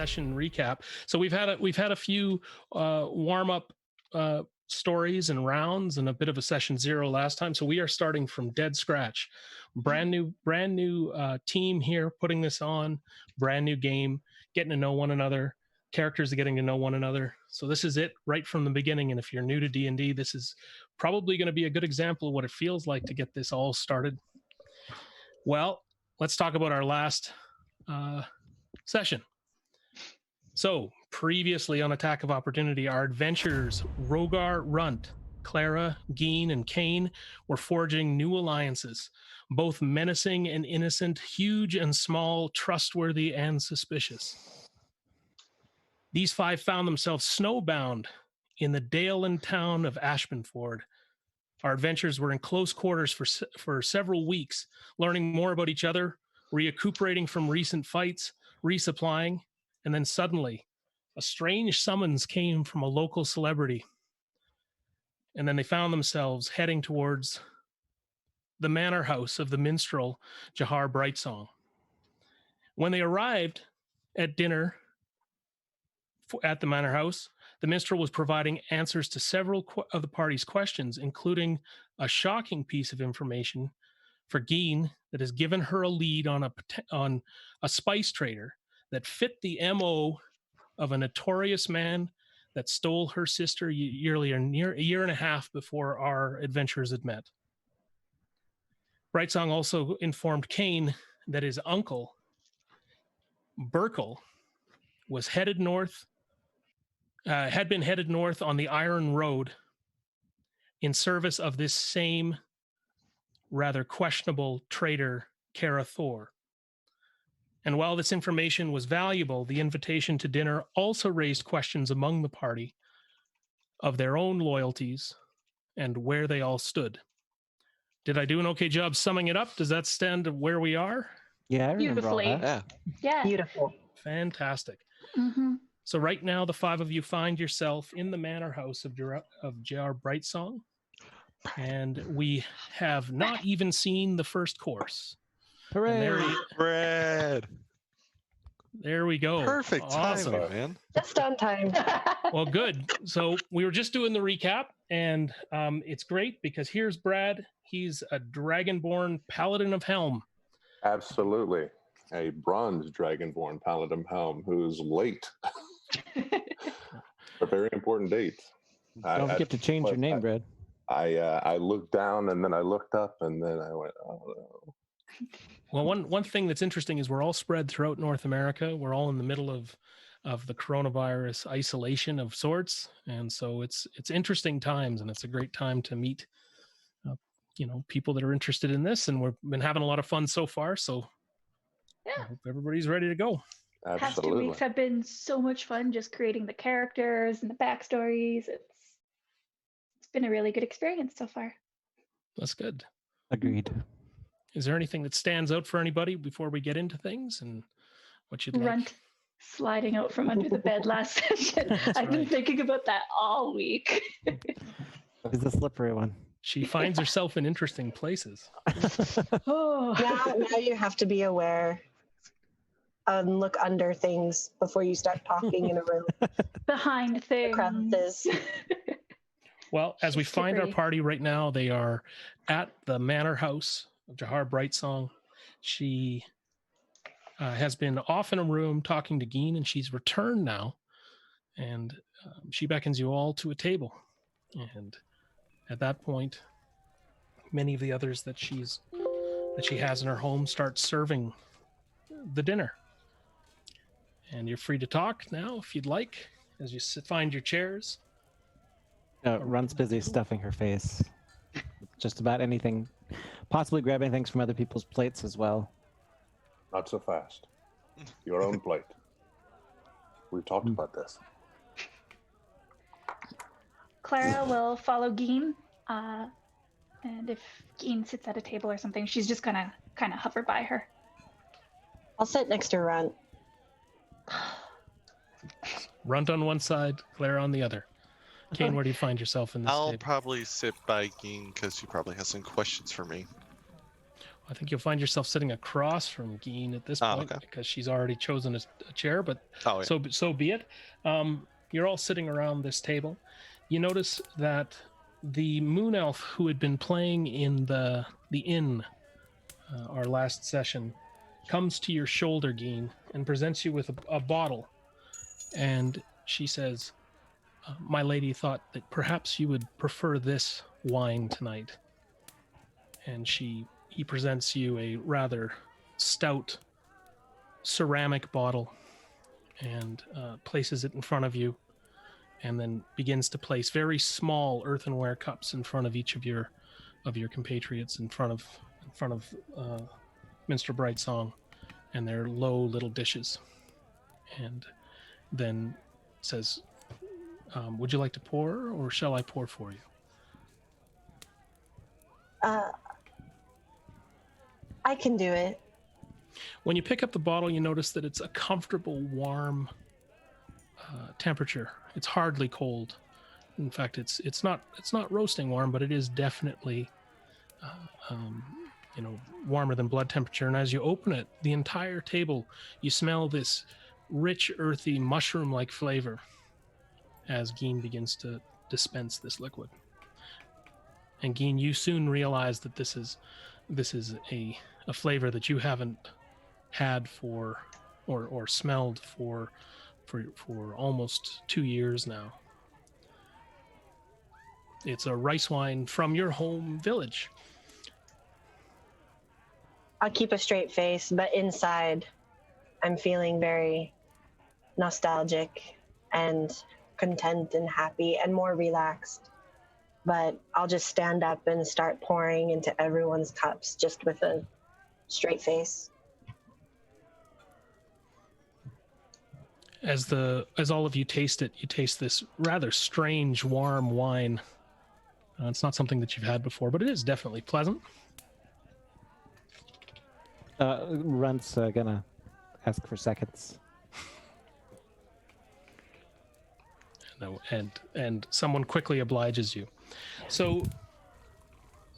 session recap. So we've had a few warm up stories and rounds and a bit of a session 0 last time. So we are starting from dead scratch. Brand new team here putting this on, brand new game, getting to know one another. Characters are getting to know one another. So this is it right from the beginning. And if you're new to D&D, this is probably going to be a good example of what it feels like to get this all started. Well, let's talk about our last session. So previously on Attack of Opportunity, our adventurers, Rogar, Runt, Clara, Geen, and Kane, were forging new alliances, both menacing and innocent, huge and small, trustworthy and suspicious. These 5 found themselves snowbound in the Daleland town of Ashmanford. Our adventurers were in close quarters for several weeks, learning more about each other, recuperating from recent fights, resupplying, and then suddenly, a strange summons came from a local celebrity. And then they found themselves heading towards the manor house of the minstrel, Jahar Brightsong. When they arrived at dinner at the manor house, the minstrel was providing answers to several of the party's questions, including a shocking piece of information for Geen that has given her a lead on a spice trader that fit the MO of a notorious man that stole her sister nearly a year and a half before our adventurers had met. Brightsong also informed Kane that his uncle, Burkle, was headed north, had been headed north on the Iron Road in service of this same rather questionable traitor, Kara Thor. And while this information was valuable, the invitation to dinner also raised questions among the party of their own loyalties and where they all stood. Did I do an okay job summing it up? Does that stand where we are? Yeah, I remember all Beautifully. that. Yeah. Beautiful. Fantastic. Mm-hmm. So right now, the 5 of you find yourself in the manor house of J.R. Brightsong, and we have not even seen the first course. Hooray! Bread. There we go. Perfect Awesome. timing, man. Just on time. Well, good. So we were just doing the recap, and it's great because here's Brad. He's a dragonborn paladin of Helm. Absolutely. A bronze dragonborn paladin of Helm who's late. A very important date. Don't forget to change your name, Brad. I looked down and then I looked up and then I went, oh no. Well, one thing that's interesting is we're all spread throughout North America. We're all in the middle of the coronavirus isolation of sorts, and so it's interesting times, and it's a great time to meet, people that are interested in this, and we've been having a lot of fun so far. So, Yeah. I hope everybody's ready to go. Past 2 Absolutely. weeks have been so much fun, just creating the characters and the backstories. It's been a really good experience so far. That's good. Agreed. Is there anything that stands out for anybody before we get into things and what you'd like? Runt sliding out from under the bed last session. I've been right. thinking about that all week. Is the slippery one? She finds herself in interesting places. Oh, Now you have to be aware and look under things before you start talking in a room. behind things. Crevices. Well, as we She's find our slippery. party right now, they are at the manor house of Jahar Brightsong. She has been off in a room talking to Geen, and she's returned now. And she beckons you all to a table. And at that point, many of the others that she has in her home start serving the dinner. And you're free to talk now if you'd like, as you find your chairs. Run's busy stuffing her face. Just about anything. Possibly grabbing things from other people's plates as well. Not so fast. Your own plate. We've talked about this. Clara will follow Geen, and if Geen sits at a table or something, she's just gonna kind of hover by her. I'll sit next to Runt. Runt on one side, Claire on the other. Kane, where do you find yourself in this I'll table? probably sit by Geen because she probably has some questions for me. I think you'll find yourself sitting across from Geen at this point okay. because she's already chosen a chair, but Oh, yeah. so be it. You're all sitting around this table. You notice that the moon elf who had been playing in the inn our last session comes to your shoulder, Geen, and presents you with a bottle. And she says, my lady thought that perhaps you would prefer this wine tonight. And he presents you a rather stout ceramic bottle and places it in front of you, and then begins to place very small earthenware cups in front of each of your compatriots in front of Minstrel Brightsong, and their low little dishes, and then says, would you like to pour, or shall I pour for you? I can do it. When you pick up the bottle, you notice that it's a comfortable, warm temperature. It's hardly cold. In fact, it's not roasting warm, but it is definitely warmer than blood temperature. And as you open it, the entire table, you smell this rich, earthy, mushroom-like flavor as Geen begins to dispense this liquid. And Geen, you soon realize that this is a flavor that you haven't had for or smelled for almost 2 years now. It's a rice wine from your home village. I'll keep a straight face, but inside I'm feeling very nostalgic and content and happy and more relaxed. But I'll just stand up and start pouring into everyone's cups just with a straight face. As all of you taste it, you taste this rather strange, warm wine. It's not something that you've had before, but it is definitely pleasant. Runt's gonna ask for seconds. And someone quickly obliges you. So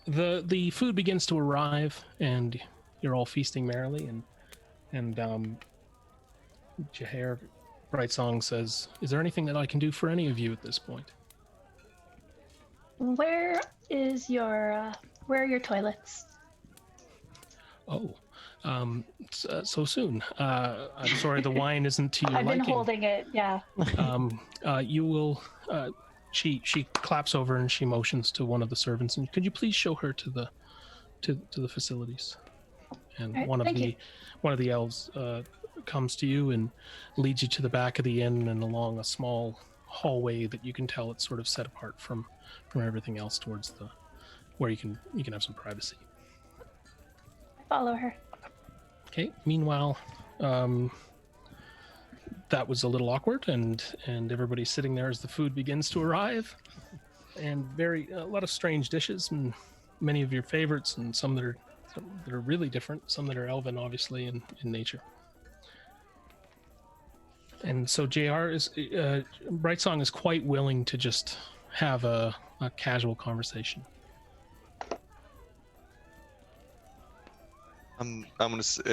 the food begins to arrive, and you're all feasting merrily. And Jahair Brightsong says, "Is there anything that I can do for any of you at this point?" Where are your toilets? Oh, so soon. I'm sorry, the wine isn't to your I've been liking. holding it, yeah. You will. She claps over and she motions to one of the servants. And could you please show her to the facilities? And Right, one of the elves comes to you and leads you to the back of the inn and along a small hallway that you can tell it's sort of set apart from everything else towards where you can have some privacy. I follow her. Okay. Meanwhile, that was a little awkward, and everybody's sitting there as the food begins to arrive, and a lot of strange dishes, and many of your favorites, and some that are really different, some that are elven, obviously, in nature. And so Brightsong is quite willing to just have a casual conversation.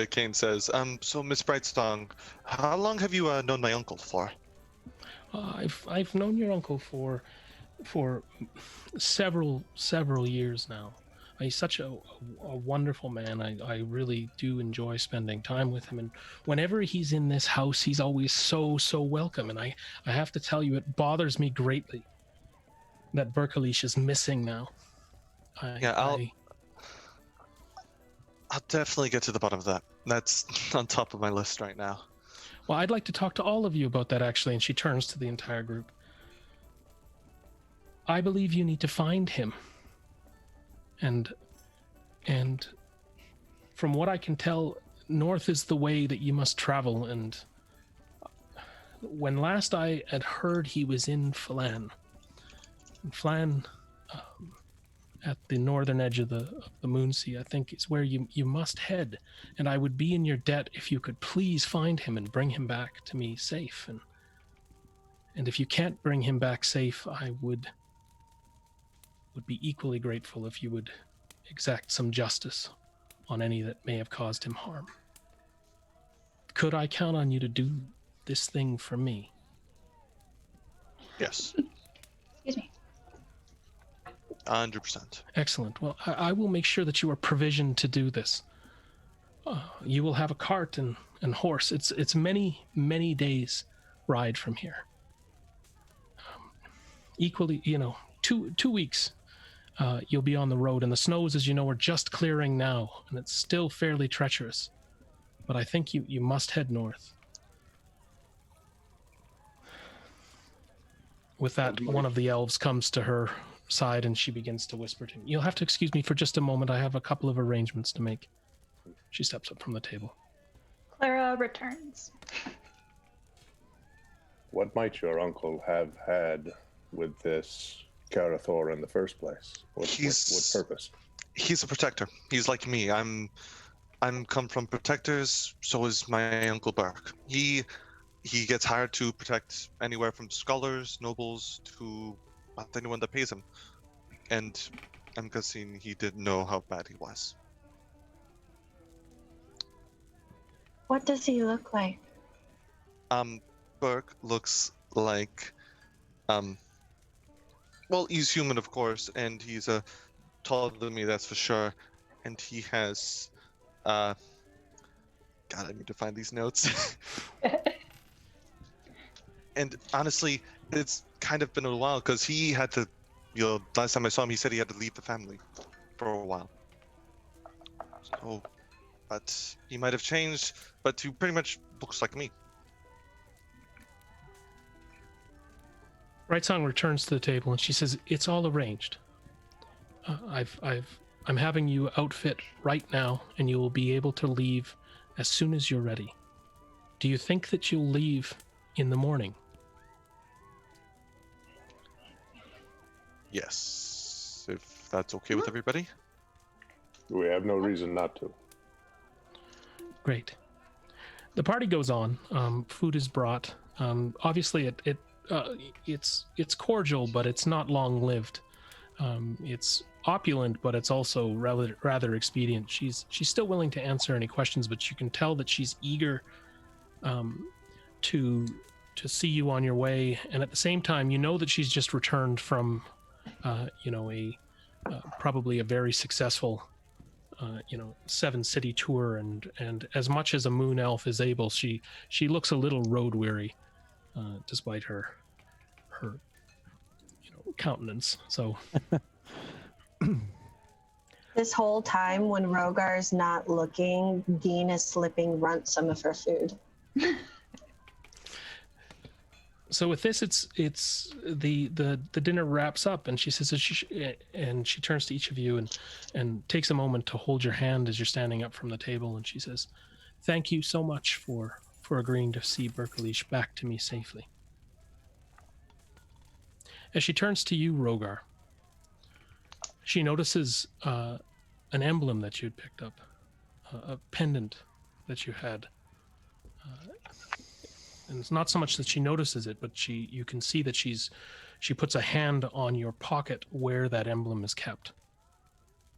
Kane says, so Miss Brightsong, how long have you known my uncle for? I've known your uncle for several years now. He's such a wonderful man. I really do enjoy spending time with him, and whenever he's in this house, he's always so welcome. And I have to tell you, it bothers me greatly that Berkelish is missing now. I'll definitely get to the bottom of that. That's on top of my list right now. Well, I'd like to talk to all of you about that, actually. And she turns to the entire group. I believe you need to find him. And from what I can tell, north is the way that you must travel. And when last I had heard, he was in Flan. Flan, at the northern edge of the Moonsea, I think is where you must head. And I would be in your debt if you could please find him and bring him back to me safe. And if you can't bring him back safe, I would be equally grateful if you would exact some justice on any that may have caused him harm. Could I count on you to do this thing for me? Yes, Excuse me. 100%. Excellent. Well, I will make sure that you are provisioned to do this. You will have a cart and horse. It's many, many days ride from here. Equally, 2 weeks, you'll be on the road, and the snows, as you know, are just clearing now, and it's still fairly treacherous. But I think you must head north. With that, one of the elves comes to her side, and she begins to whisper to him. You'll have to excuse me for just a moment. I have a couple of arrangements to make. She steps up from the table. Clara returns. What might your uncle have had with this Carathor in the first place? What purpose? He's a protector. He's like me. I'm come from protectors. So is my Uncle Burke. He gets hired to protect anywhere from scholars, nobles, to anyone that pays him. And I'm guessing he didn't know how bad he was. What does he look like? Burke looks like, well, he's human, of course, and he's taller than me, that's for sure. And he has, God, I need to find these notes. And honestly, it's kind of been a while because he had to, last time I saw him, he said he had to leave the family for a while. So, but he might have changed, but he pretty much looks like me. Right Song returns to the table and she says, "It's all arranged. I'm having you outfit right now, and you will be able to leave as soon as you're ready. Do you think that you'll leave in the morning?" Yes, if that's okay with everybody. We have no reason not to. Great. The party goes on. Food is brought. Obviously, it's cordial, but it's not long-lived. It's opulent, but it's also rather expedient. She's still willing to answer any questions, but you can tell that she's eager to see you on your way. And at the same time, you know that she's just returned from probably a very successful 7-city tour, and as much as a moon elf is able, she looks a little road weary, despite her countenance. So This whole time when Rogar's not looking, Dean is slipping Runt some of her food. So with this, it's the dinner wraps up, and she says, and she turns to each of you and takes a moment to hold your hand as you're standing up from the table, and she says, "Thank you so much for agreeing to see Berkelish back to me safely." As she turns to you, Rogar, she notices an emblem that you'd picked up, a pendant that you had. And it's not so much that she notices it, but you can see that she puts a hand on your pocket where that emblem is kept.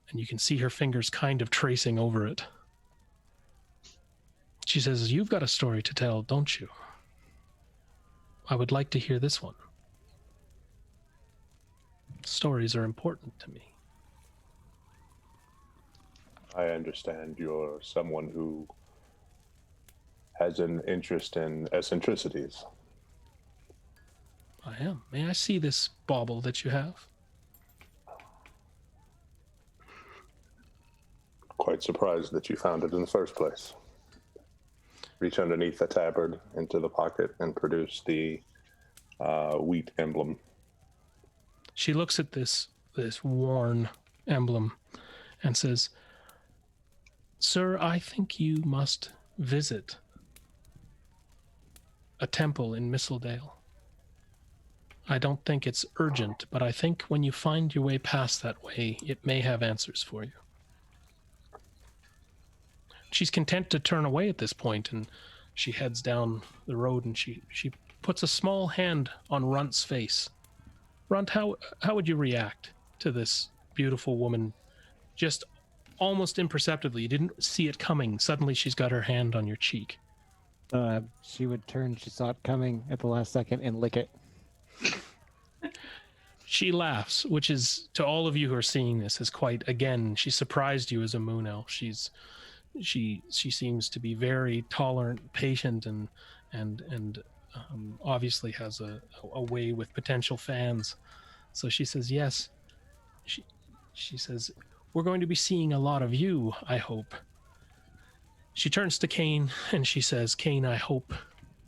And you can see her fingers kind of tracing over it. She says, "You've got a story to tell, don't you? I would like to hear this one. Stories are important to me." I understand you're someone who has an interest in eccentricities. I am. May I see this bauble that you have? Quite surprised that you found it in the first place. Reach underneath the tabard into the pocket and produce the wheat emblem. She looks at this worn emblem and says, "Sir, I think you must visit a temple in Mistledale. I don't think it's urgent, but I think when you find your way past that way, it may have answers for you." She's content to turn away at this point, and she heads down the road, and she puts a small hand on Runt's face. Runt, how would you react to this beautiful woman just almost imperceptibly. You didn't see it coming. Suddenly, she's got her hand on your cheek. She would turn. She saw it coming at the last second and lick it. She laughs, which is, to all of you who are seeing this, is quite, again, she surprised you as a moon elf. She seems to be very tolerant, patient, and obviously has a way with potential fans. So she says, yes. She says, we're going to be seeing a lot of you, I hope. She turns to Kane and she says, Kane, I hope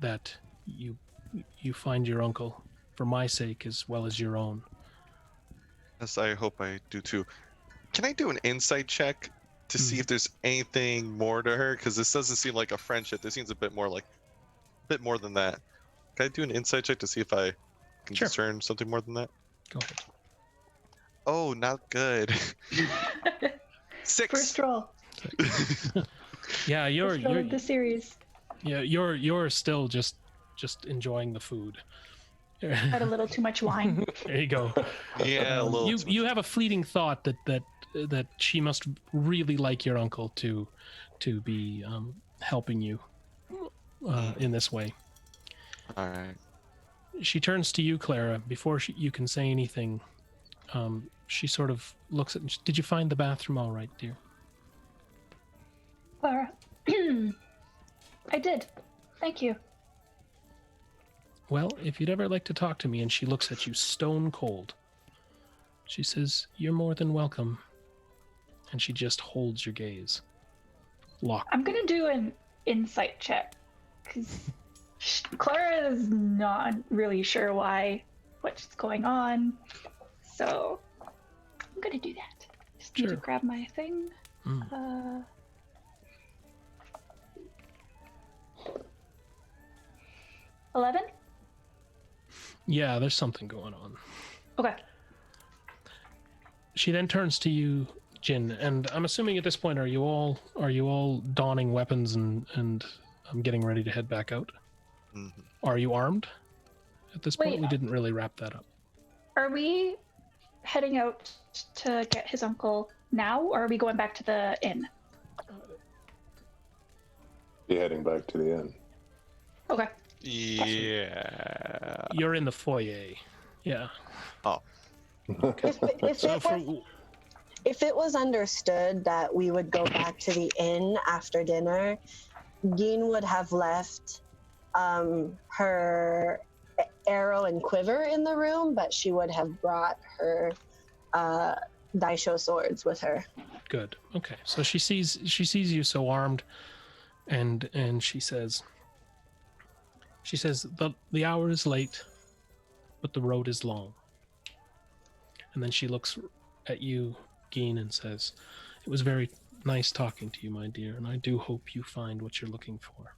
that you find your uncle for my sake as well as your own. Yes, I hope I do too. Can I do an insight check to see if there's anything more to her? Because this doesn't seem like a friendship. This seems a bit more than that. Can I do an insight check to see if I can Sure. discern something more than that? Go ahead. Oh, not good. 6. First roll. Yeah, First roll of the series. you're still just enjoying the food. Had a little too much wine. There you go. Yeah, a little. You have a fleeting thought that she must really like your uncle to be helping you in this way. All right. She turns to you, Clara. Before you can say anything, she sort of looks at. Did you find the bathroom all right, dear? Clara, I did. Thank you. Well, if you'd ever like to talk to me, and she looks at you stone cold. She says, "You're more than welcome," and she just holds your gaze. Locked. I'm gonna do an insight check because Clara is not really sure what's going on, so I'm gonna do that. Just need to Sure. grab my thing. 11? Yeah, there's something going on. Okay. She then turns to you, Jin, and I'm assuming at this point, are you all donning weapons and getting ready to head back out? Mm-hmm. Are you armed? At this point, Wait. we didn't really wrap that up. Are we heading out to get his uncle now, or are we going back to the inn? Be heading back to the inn. Okay. Yeah. You're in the foyer. Yeah. Oh. If it was understood that we would go back to the inn after dinner, Geen would have left her arrow and quiver in the room, but she would have brought her daisho swords with her. Good. Okay. So she sees you so armed, and she says the hour is late, but the road is long. And then she looks at you, Geen, and says, "It was very nice talking to you, my dear, and I do hope you find what you're looking for."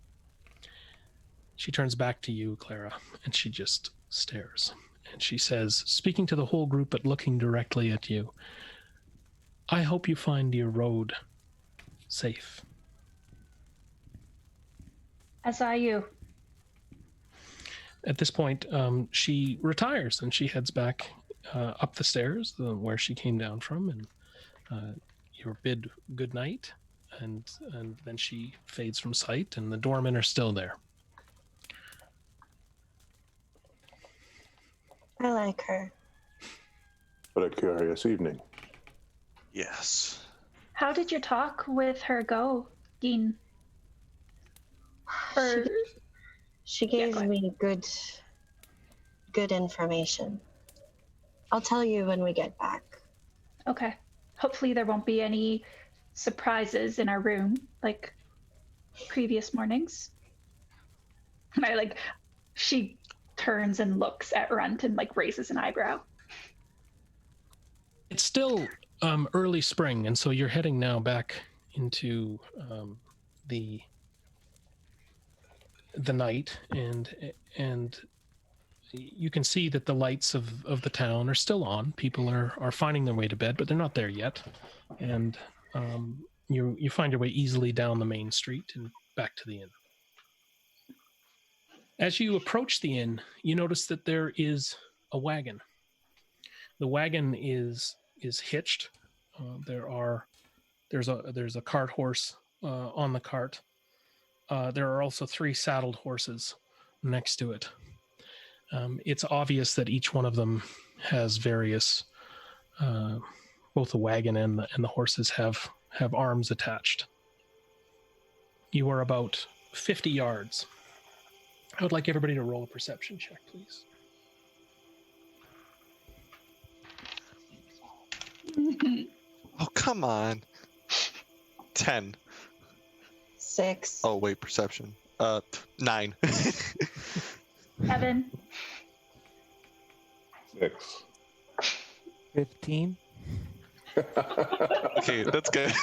She turns back to you, Clara, and she just stares. And she says, speaking to the whole group but looking directly at you, "I hope you find your road safe." As are you. At this point, she retires and she heads back up the stairs where she came down from, and you're bid good night, and then she fades from sight, and the doormen are still there. I like her. What a curious evening. Yes. How did your talk with her go, Geen? Or She gave go ahead. me good information. I'll tell you when we get back. okay. Hopefully there won't be any surprises in our room like previous mornings. And she turns and looks at Runt and raises an eyebrow. It's still early spring, and so you're heading now back into the night, and you can see that the lights of the town are still on. People are finding their way to bed, but they're not there yet. And you find your way easily down the main street and back to the inn. As you approach the inn, you notice that there is a wagon. The wagon is hitched. There are There's a cart horse on the cart. There are also 3 saddled horses next to it. It's obvious that each one of them has various, both the wagon and the horses have arms attached. You are about 50 yards. I would like everybody to roll a perception check, please. Oh, come on. 10. 6. Oh, wait, perception. 9. 7. 6. 15. Okay, that's good.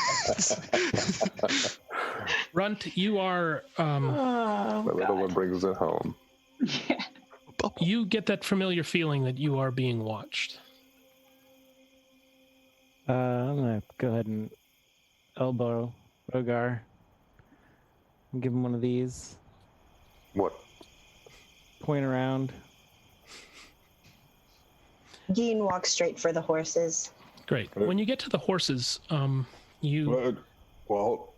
Runt, you are The little one brings it home. you get that familiar feeling that you are being watched. I'm gonna go ahead and elbow Rogar and give him one of these. What? Point around. Geen walks straight for the horses. Great. When you get to the horses, you Well,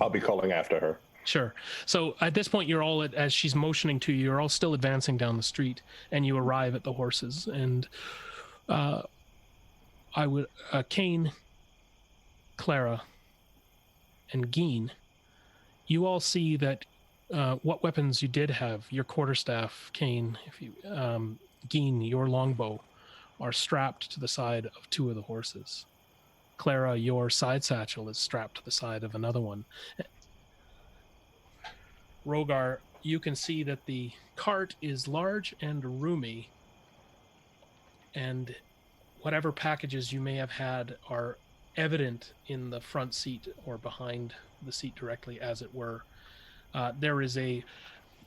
I'll be calling after her. sure. So at this point, you're all as she's motioning to you, you're all still advancing down the street, and you arrive at the horses. And Kane, Clara, and Geen, you all see that what weapons you did have. Your quarterstaff, Kane, Geen, your longbow, are strapped to the side of 2 of the horses. Clara, your side satchel is strapped to the side of another one. Rogar, you can see that the cart is large and roomy, and whatever packages you may have had are evident in the front seat or behind the seat directly, as it were. There is a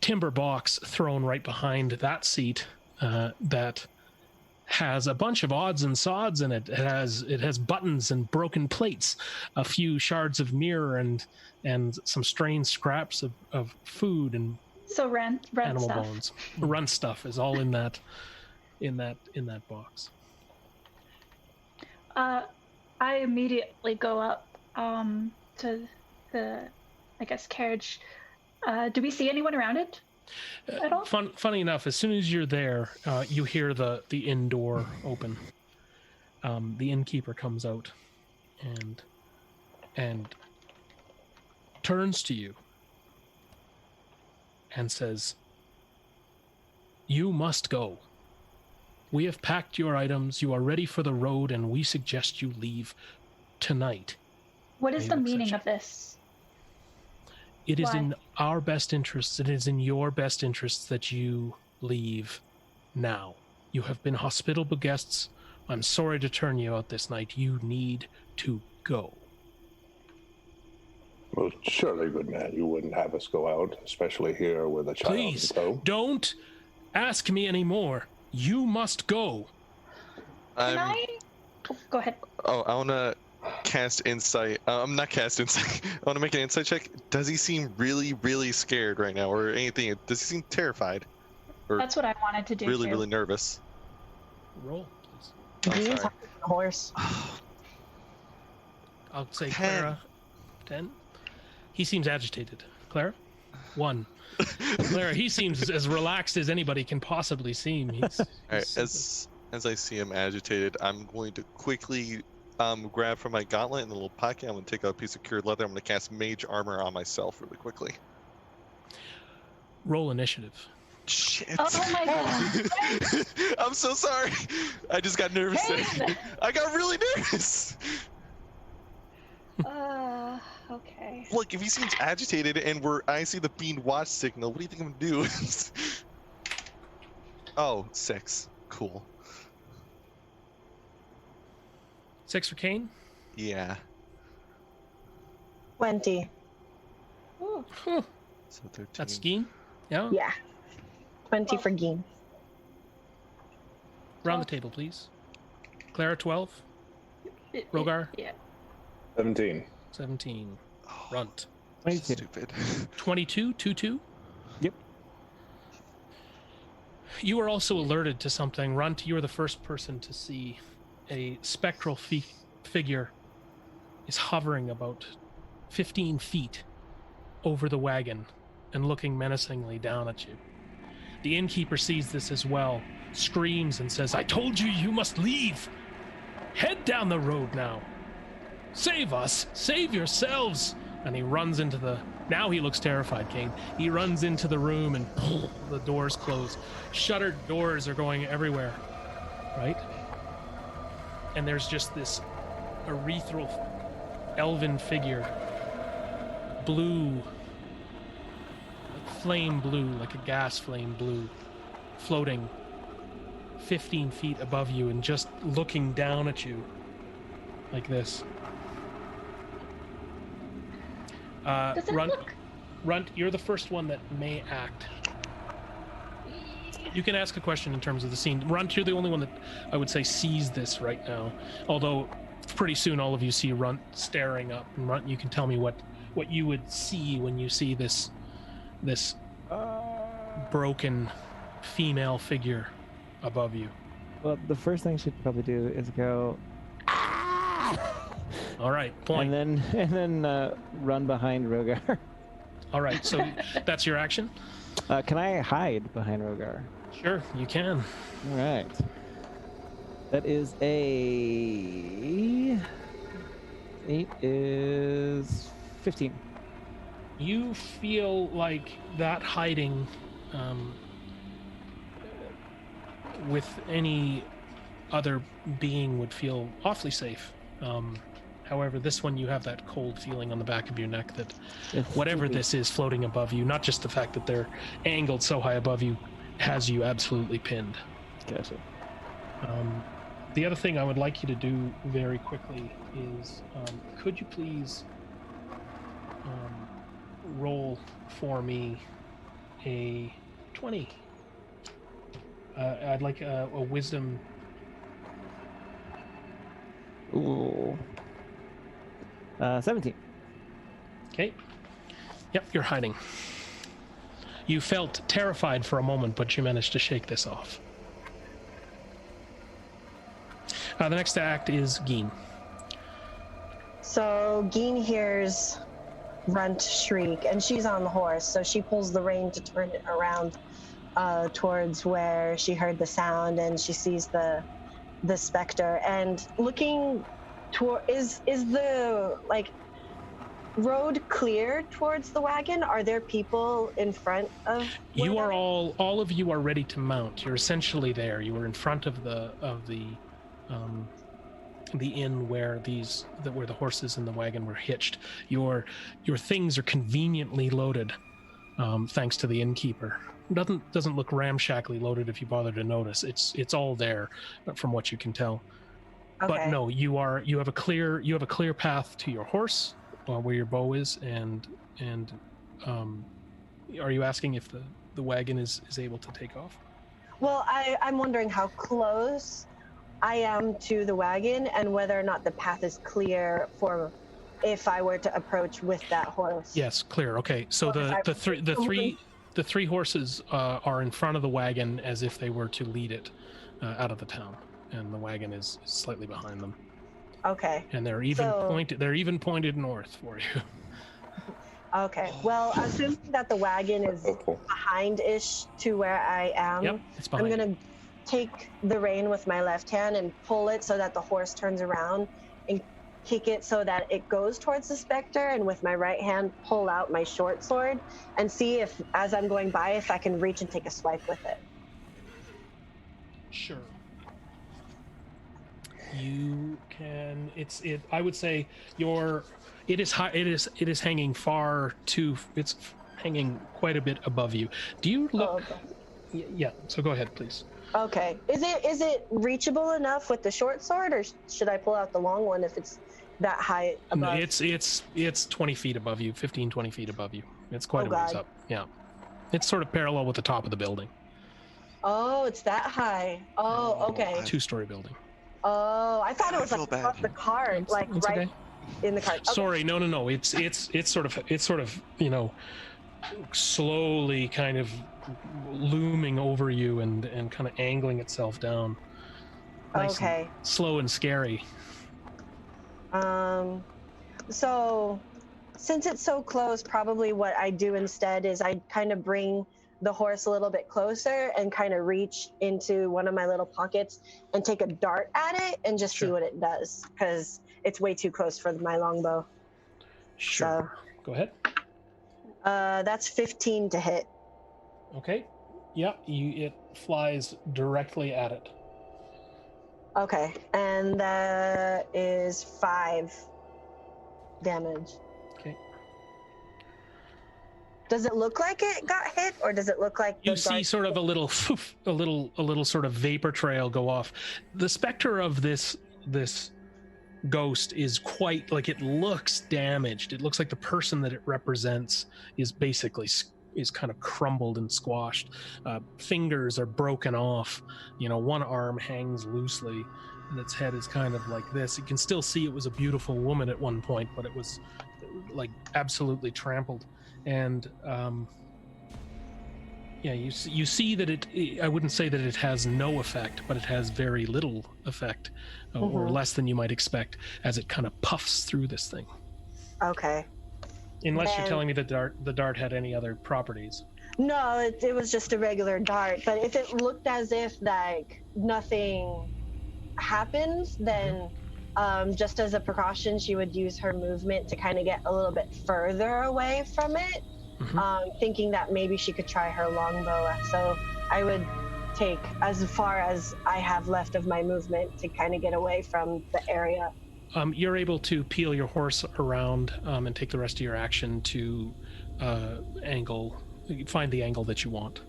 timber box thrown right behind that seat that has a bunch of odds and sods in it. It has buttons and broken plates, a few shards of mirror, and some strange scraps of food and So run animal stuff. bones. Run stuff is all in that box. I immediately go up to the, I guess, carriage. Do we see anyone around it at all? Funny enough, as soon as you're there, you hear the inn door open. The innkeeper comes out and turns to you and says, "You must go. We have packed your items. You are ready for the road, and we suggest you leave tonight." What is They the look meaning such- of this? It is Why? in our best interests. It is in your best interests that you leave now. You have been hospitable guests. I'm sorry to turn you out this night. You need to go. Well, surely, good man, you wouldn't have us go out, especially here with a child Please, in tow. don't ask me anymore. You must go. Can I? Oh, go ahead. I want to cast insight. I'm not cast insight. I want to make an insight check. Does he seem really, really scared right now, or anything? Does he seem terrified, or That's what I wanted to do. really, too. really nervous? Roll, please. I'm Geen's sorry. on the horse. I'll say 10. Clara. 10. He seems agitated. Clara? 1. Clara, he seems as relaxed as anybody can possibly seem. He's All right, simply- as I see him agitated, I'm going to quickly grab from my gauntlet in the little pocket. I'm going to take out a piece of cured leather. I'm going to cast mage armor on myself really quickly. roll initiative. Shit. Oh my god. I'm so sorry. I just got nervous there. Hey! I got really nervous. Okay. Look, if he seems agitated and I see the bean watch signal, what do you think I'm gonna do? Oh, 6. Cool. 6 for Kane. Yeah. 20. Ooh. Huh. So 13. That's Geen. Yeah. Yeah. 20 for Geen. Round the table, please. Clara, 12. Rogar? Yeah. 17. 17. Oh, Runt. 22. stupid. 22. 2-2. Yep. You were also alerted to something. Runt, you were the first person to see a spectral figure is hovering about 15 feet over the wagon and looking menacingly down at you. The innkeeper sees this as well, screams and says, "I told you, you must leave! Head down the road now! Save us! Save yourselves!" And he runs into the... Now he looks terrified, Kane. He runs into the room and the doors close. Shuttered doors are going everywhere, right? And there's just this ethereal elven figure, blue, like flame blue, like a gas flame blue, floating 15 feet above you and just looking down at you like this. Does it look? Runt, you're the first one that may act. You can ask a question in terms of the scene. Runt, you're the only one that I would say sees this right now. Although pretty soon all of you see Runt staring up. And Runt, you can tell me what you would see when you see this broken female figure above you. Well, the first thing she'd probably do is go, all right, point. and then run behind Rogar. All right, so that's your action? Can I hide behind Rogar? Sure, you can. All right. That is a... 8 is 15. You feel like that hiding with any other being would feel awfully safe. However, this one you have that cold feeling on the back of your neck that whatever this is floating above you, not just the fact that they're angled so high above you, has you absolutely pinned. Gotcha. The other thing I would like you to do very quickly is, could you please roll for me a 20? I'd like a wisdom. Ooh. 17. Okay. Yep, you're hiding. You felt terrified for a moment, but you managed to shake this off. The next act is Geen. So Geen hears Runt shriek, and she's on the horse, so she pulls the rein to turn it around towards where she heard the sound, and she sees the specter. And looking toward, is the road clear towards the wagon? Are there people in front of? You are all of you are ready to mount. You're essentially there. You were in front of the inn where the horses and the wagon were hitched. Your things are conveniently loaded, thanks to the innkeeper. Doesn't look ramshackly loaded if you bother to notice. It's all there, from what you can tell. Okay. But no, you have a clear path to your horse, where your bow is, and are you asking if the wagon is able to take off? Well, I'm wondering how close I am to the wagon and whether or not the path is clear for if I were to approach with that horse. Yes, clear. Okay, so the three horses are in front of the wagon as if they were to lead it out of the town, and the wagon is slightly behind them. Okay. And they're even pointed. They're even pointed north for you. Okay. Well, assuming that the wagon is behind-ish to where I am, yep, it's behind. I'm gonna take the rein with my left hand and pull it so that the horse turns around, and kick it so that it goes towards the specter, and with my right hand pull out my short sword and see if, as I'm going by, if I can reach and take a swipe with it. Sure. You can. I would say it is high. It is hanging far too. It's hanging quite a bit above you. Do you look? Oh, okay. Yeah. So go ahead, please. Okay. Is it reachable enough with the short sword, or should I pull out the long one if it's that high above? No, it's 20 feet above you, 15, 20 feet above you. It's quite a ways up. Yeah. It's sort of parallel with the top of the building. Oh, it's that high. Oh, okay. Two-story building. Oh, I thought it was like across the cart, like it's right okay. in the cart. Okay. Sorry, no. It's sort of slowly kind of looming over you and kind of angling itself down. Nice. Okay. Slow and scary. So, since it's so close, probably what I do instead is I kind of bring the horse a little bit closer and kind of reach into one of my little pockets and take a dart at it and just see Sure. what it does, because it's way too close for my longbow. Sure. Go ahead. That's 15 to hit. Okay. Yeah, it flies directly at it. Okay, and that is 5 damage. Okay. Does it look like it got hit, or does it look like You the see dart- sort of a little sort of vapor trail go off. The specter of this ghost is quite like, it looks damaged. It looks like the person that it represents is basically is kind of crumbled and squashed. Fingers are broken off. One arm hangs loosely, and its head is kind of like this. You can still see it was a beautiful woman at one point, but it was like absolutely trampled. And you see that I wouldn't say that it has no effect, but it has very little effect, or less than you might expect, as it kind of puffs through this thing. Okay. Unless you're telling me that the dart had any other properties. No, it was just a regular dart. But if it looked as if like nothing happens, then just as a precaution, she would use her movement to kind of get a little bit further away from it, thinking that maybe she could try her longbow. So I would take as far as I have left of my movement to kind of get away from the area. You're able to peel your horse around and take the rest of your action to find the angle that you want.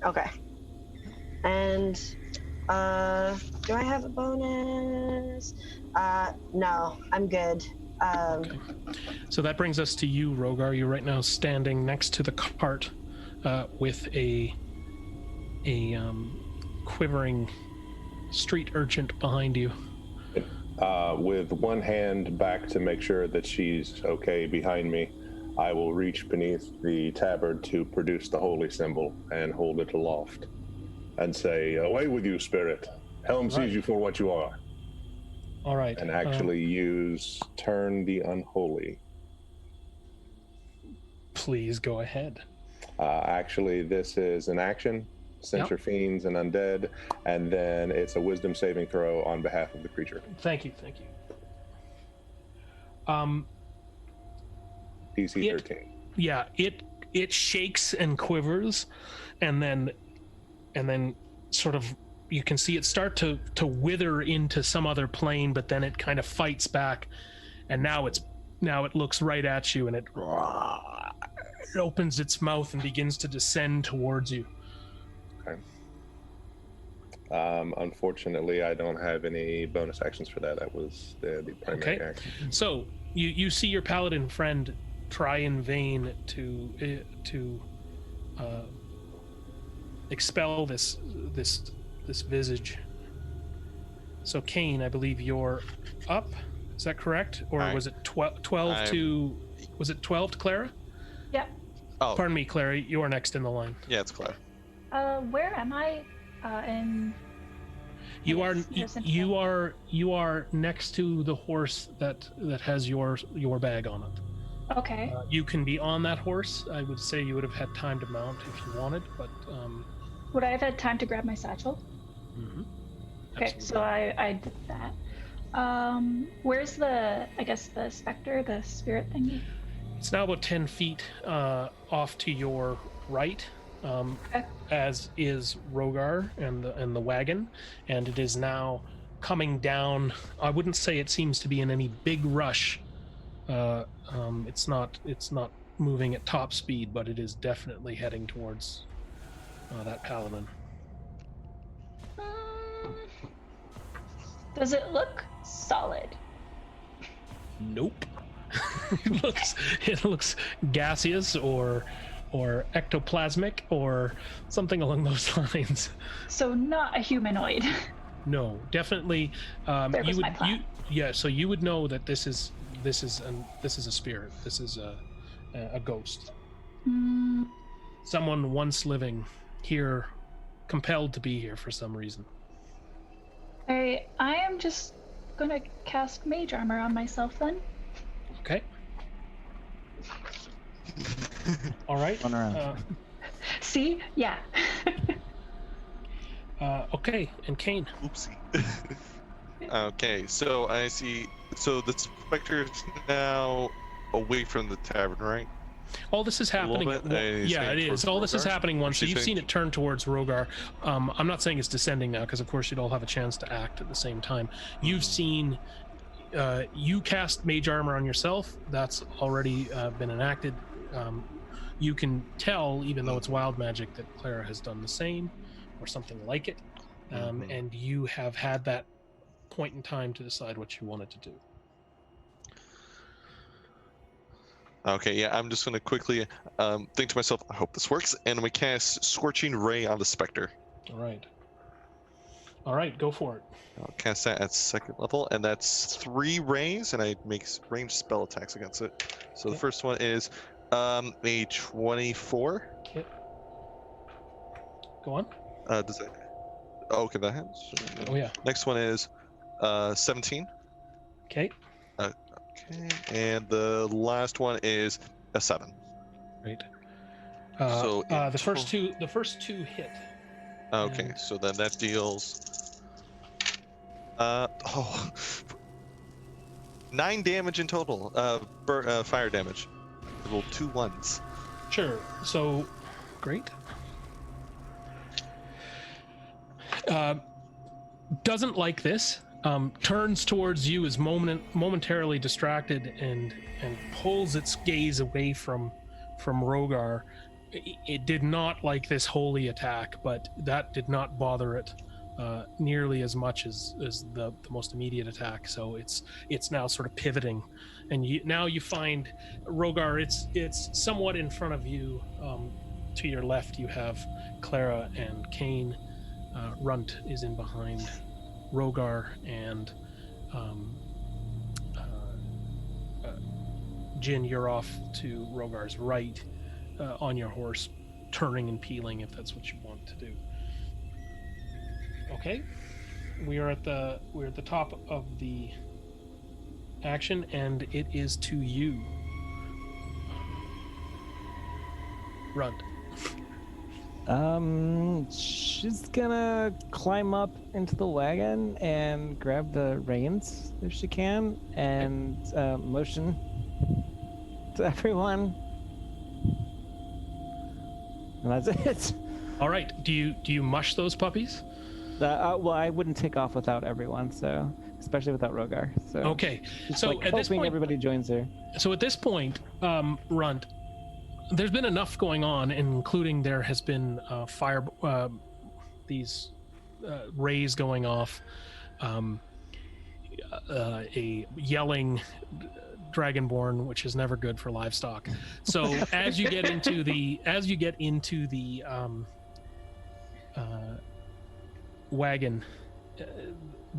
Okay. And do I have a bonus? No, I'm good. Okay. So that brings us to you, Rogar. You're right now standing next to the cart with a quivering street urchin behind you. With one hand back to make sure that she's okay behind me, I will reach beneath the tabard to produce the holy symbol and hold it aloft and say, "Away with you, spirit. Helm sees you for what you are." All right. And actually use Turn the Unholy. Please go ahead. Actually, this is an action. Censure fiends and undead, and then it's a wisdom saving throw on behalf of the creature. Thank you. DC 13. Yeah, it shakes and quivers, and then sort of you can see it start to wither into some other plane, but then it kind of fights back, and now it looks right at you, and it opens its mouth and begins to descend towards you. Okay. Unfortunately, I don't have any bonus actions for that. That was the primary action. So you see your paladin friend try in vain to expel this visage. So Kane, I believe you're up. Is that correct, or was it 12 to? Was it 12 to Clara? Yeah. Oh, Pardon me, Clara. You are next in the line. yeah, it's Clara. Where am I? In. You are next to the horse that has your bag on it. Okay. You can be on that horse. I would say you would have had time to mount if you wanted, but Would I have had time to grab my satchel? Okay, so I did that. Where's the specter, the spirit thingy? It's now about 10 feet off to your right, as is Rogar and the wagon, and it is now coming down. I wouldn't say it seems to be in any big rush. It's not moving at top speed, but it is definitely heading towards that paladin. Does it look solid? Nope. it looks gaseous or ectoplasmic or something along those lines. So not a humanoid. No, definitely. There was my plan. So you would know that this is a spirit. This is a ghost. Someone once living here, compelled to be here for some reason. I am just gonna cast mage armor on myself then. Okay. All right. One round. See? Yeah. Okay, and Kane. Oopsie. Okay, so I see. So the specter is now away from the tavern, right? All this is A little happening. bit, he's Yeah, it heading is. towards All this is Rogar? happening once. So She's you've seen heading it turn towards Rogar. I'm not saying it's descending now, because of course you'd all have a chance to act at the same time. You've seen. You cast mage armor on yourself. That's already been enacted. You can tell, even though it's wild magic, that Clara has done the same, or something like it. And you have had that point in time to decide what you wanted to do. Okay, yeah, I'm just gonna quickly think to myself, I hope this works, and I'm gonna cast Scorching Ray on the Spectre. All right, go for it. I'll cast that at 2nd level, and that's 3 rays, and I make ranged spell attacks against it. So the Okay. first one is a 24. Okay. Go on. Does that? Oh, okay, that happens. Oh yeah. Next one is 17. Okay. Okay, and the last one is a 7. Great. So in the first two hit. Okay, And- so then that deals 9 damage in total. Fire damage. I rolled 2 1s. Sure. So, great. Doesn't like this. Turns towards you, is momentarily distracted, and pulls its gaze away from Rogar. It did not like this holy attack, but that did not bother it nearly as much as the most immediate attack. So it's now sort of pivoting, and now you find Rogar. It's somewhat in front of you. To your left, you have Clara and Kane. Runt is in behind Rogar, and Jin, you're off to Rogar's right on your horse, turning and peeling if that's what you want to do. Okay, we're at the top of the action, and it is to you, Runt. She's gonna climb up into the wagon and grab the reins if she can, and motion to everyone. And that's it. All right. Do you mush those puppies? Well, I wouldn't take off without everyone, so especially without Rogar. So Okay. just So like at this hoping point, everybody joins her. So at this point, Runt, there's been enough going on, including there has been fire, these rays going off, a yelling dragonborn, which is never good for livestock. So as you get into the wagon,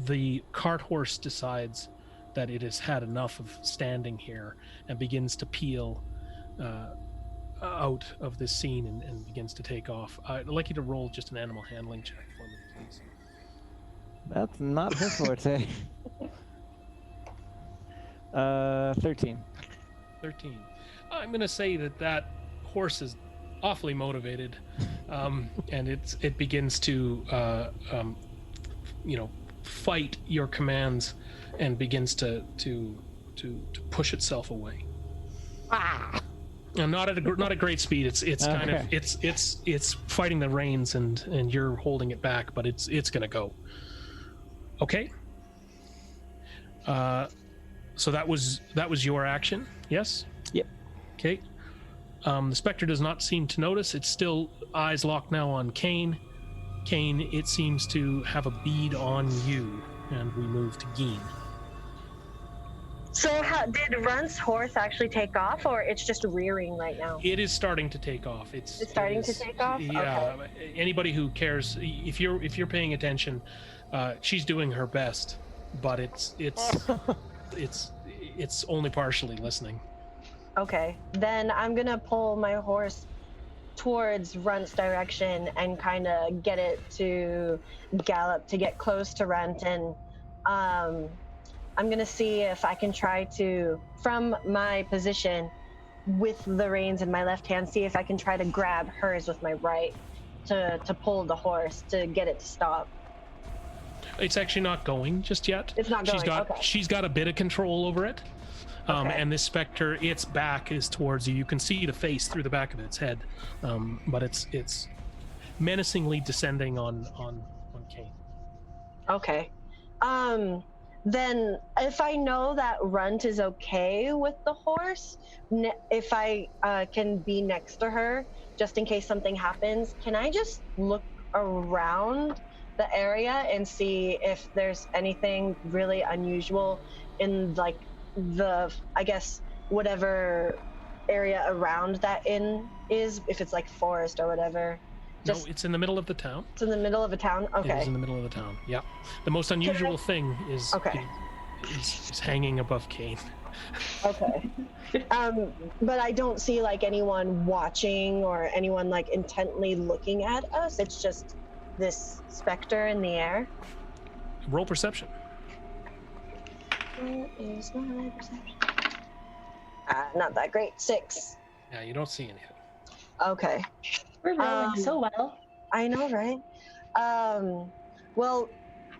the cart horse decides that it has had enough of standing here and begins to peel out of this scene and begins to take off. I'd like you to roll just an animal handling check for me, please. That's not her forte. 13. 13. I'm going to say that horse is awfully motivated, and it begins to fight your commands and begins to push itself away. And not at great speed. It's kind of it's fighting the reins, and you're holding it back, but it's gonna go. Okay. So that was your action, yes? Yep. Okay. The Spectre does not seem to notice. It's still eyes locked now on Kane. Kane, it seems to have a bead on you, and we move to Geen. So did Runt's horse actually take off, or it's just rearing right now? It is starting to take off. It's starting to take off? Yeah. Okay. Anybody who cares, if you're paying attention, she's doing her best, but it's only partially listening. Okay, then I'm gonna pull my horse towards Runt's direction and kind of get it to gallop to get close to Runt, and I'm gonna see if I can try to, from my position, with the reins in my left hand, see if I can try to grab hers with my right to pull the horse to get it to stop. It's actually not going just yet. It's not going. She's got a bit of control over it. Okay. And this specter, its back is towards you. You can see the face through the back of its head, but it's menacingly descending on Kane. Okay. Then if I know that Runt is okay with the horse, if I can be next to her just in case something happens, can I just look around the area and see if there's anything really unusual in like I guess whatever area around that inn is, if it's like forest or whatever? No, it's in the middle of the town. It's in the middle of a town? Okay. It is in the middle of the town, yeah. The most unusual thing is hanging above Kane. Okay. But I don't see like anyone watching or anyone like intently looking at us. It's just this specter in the air. Roll perception. What is my perception? Not that great. 6. Yeah, you don't see anything. Okay. We're rolling so well. I know, right? Well,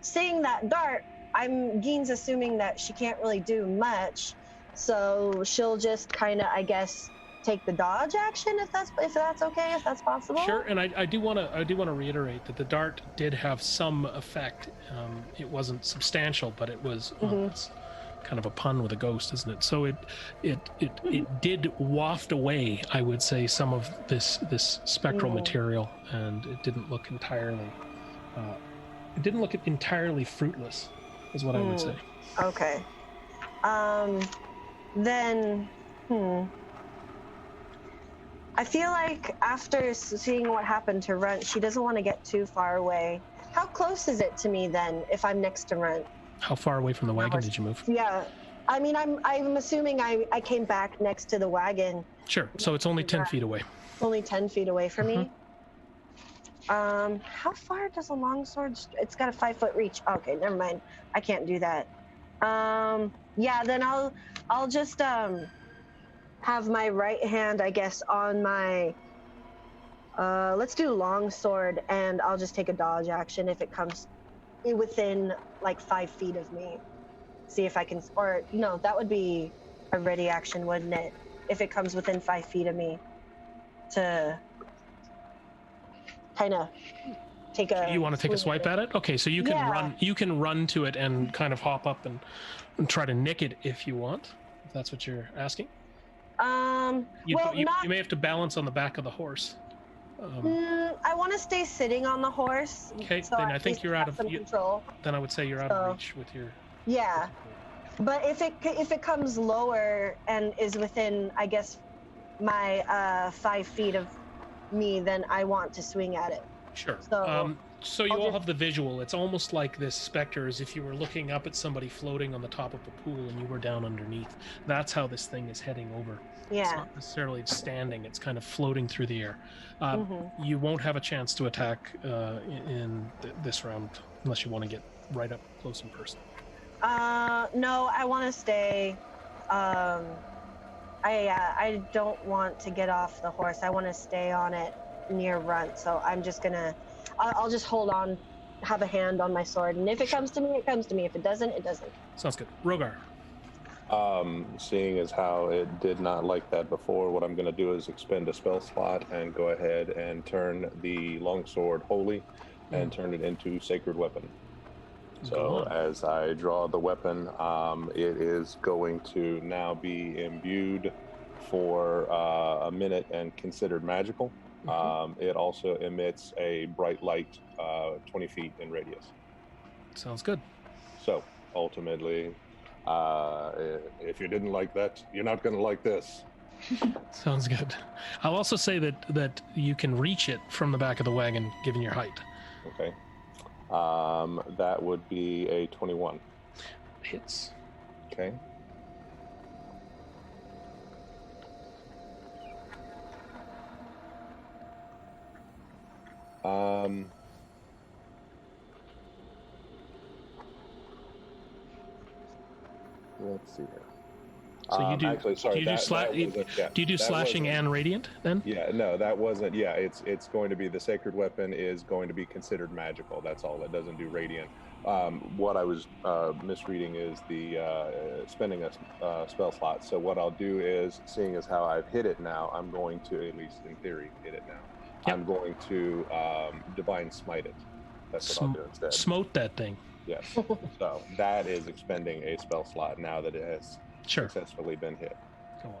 seeing that dart, Gein's assuming that she can't really do much, so she'll just kind of, I guess, take the dodge action if that's okay, if that's possible. Sure, and I do want to reiterate that the dart did have some effect. It wasn't substantial, but it was. It's kind of a pun with a ghost, isn't it? So it did waft away, I would say, some of this spectral material, and it didn't look entirely fruitless, is what I would say. Okay. Then I feel like after seeing what happened to Runt, she doesn't want to get too far away. How close is it to me then if I'm next to Runt? How far away from the wagon did you move? Yeah, I mean, I'm assuming I came back next to the wagon. Sure. So it's only 10 feet away. Only 10 feet away from me. How far does a longsword? It's got a 5-foot reach. Okay, never mind. I can't do that. Yeah, then I'll just have my right hand, I guess, on my. Let's do longsword, and I'll just take a dodge action if it comes within like 5 feet of me. See if I can, or no, that would be a ready action, wouldn't it? If it comes within 5 feet of me, to kind of take a. You want to take a swipe at it? Okay, so you can run. You can run to it and kind of hop up and try to nick it if you want. If that's what you're asking. You may have to balance on the back of the horse. I want to stay sitting on the horse. Okay, so then I think you're out of control. Then I would say you're out of reach with your. Yeah, but if it comes lower and is within, I guess, my 5 feet of me, then I want to swing at it. Sure. So you all have the visual. It's almost like this specter as if you were looking up at somebody floating on the top of a pool and you were down underneath. That's how this thing is heading over. Yeah. It's not necessarily standing. It's kind of floating through the air. You won't have a chance to attack in this round unless you want to get right up close and personal. No, I want to stay. I don't want to get off the horse. I want to stay on it near Runt. So I'm just gonna. I'll just hold on, have a hand on my sword, and if it comes to me, it comes to me. If it doesn't, it doesn't. Sounds good. Rogar. Seeing as how it did not like that before, what I'm going to do is expend a spell slot and go ahead and turn the longsword holy and turn it into sacred weapon. So as I draw the weapon, it is going to now be imbued for a minute and considered magical. It also emits a bright light 20 feet in radius. Sounds good. So ultimately, if you didn't like that, you're not going to like this. Sounds good. I'll also say that you can reach it from the back of the wagon, given your height. Okay. That would be a 21. Hits. Okay. Let's see here. So you do. Actually, sorry. Do you do, do you do slashing and radiant then? Yeah, no, that wasn't. Yeah, it's going to be the sacred weapon is going to be considered magical. That's all. It doesn't do radiant. What I was misreading is the spending a spell slot. So what I'll do is, seeing as how I've hit it now, I'm going to, at least in theory, hit it now. Yep. I'm going to divine smite it. That's what I'll do instead. Smote that thing. Yes. So that is expending a spell slot now that it has successfully been hit. Go on.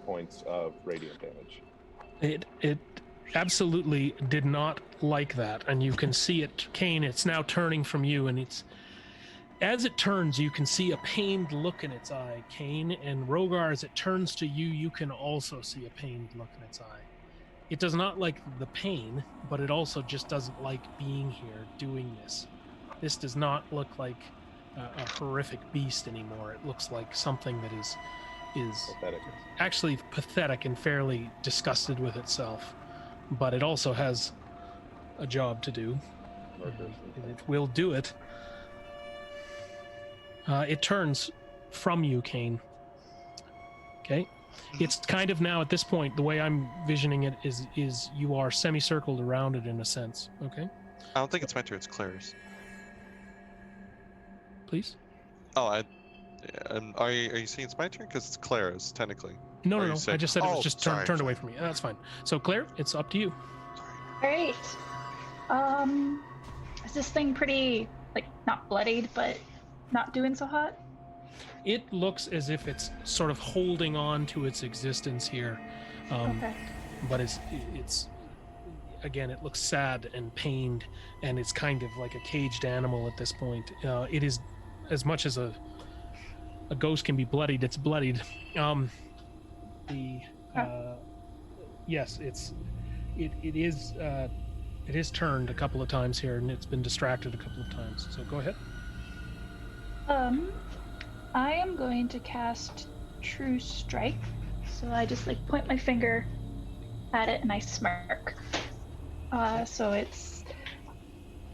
Points of radiant damage. It absolutely did not like that, and you can see it, Kane. It's now turning from you, and it's as it turns, you can see a pained look in its eye, Kane, and Rogar. As it turns to you, you can also see a pained look in its eye. It does not like the pain, but it also just doesn't like being here doing this. This does not look like a horrific beast anymore. It looks like something that is Pathetic. actually pathetic and fairly disgusted with itself, but it also has a job to do. It will do it. It turns from you, Kane. Okay? It's kind of now at this point, the way I'm visioning it is you are semicircled around it in a sense. Okay? I don't think it's my turn, it's Claire's. Please? Oh, are you saying it's my turn? Because it's Claire's, technically. No. I I just said it was just turned away from me. That's fine. So, Claire, it's up to you. Great. Is this thing pretty, not bloodied, but not doing so hot? It looks as if it's sort of holding on to its existence here. Okay. But it's again, it looks sad and pained, and it's kind of like a caged animal at this point. It is, as much as a ghost can be bloodied, it's bloodied. Yes, it is turned a couple of times here, and it's been distracted a couple of times. So go ahead. I am going to cast True Strike. So I just point my finger at it and I smirk. So it's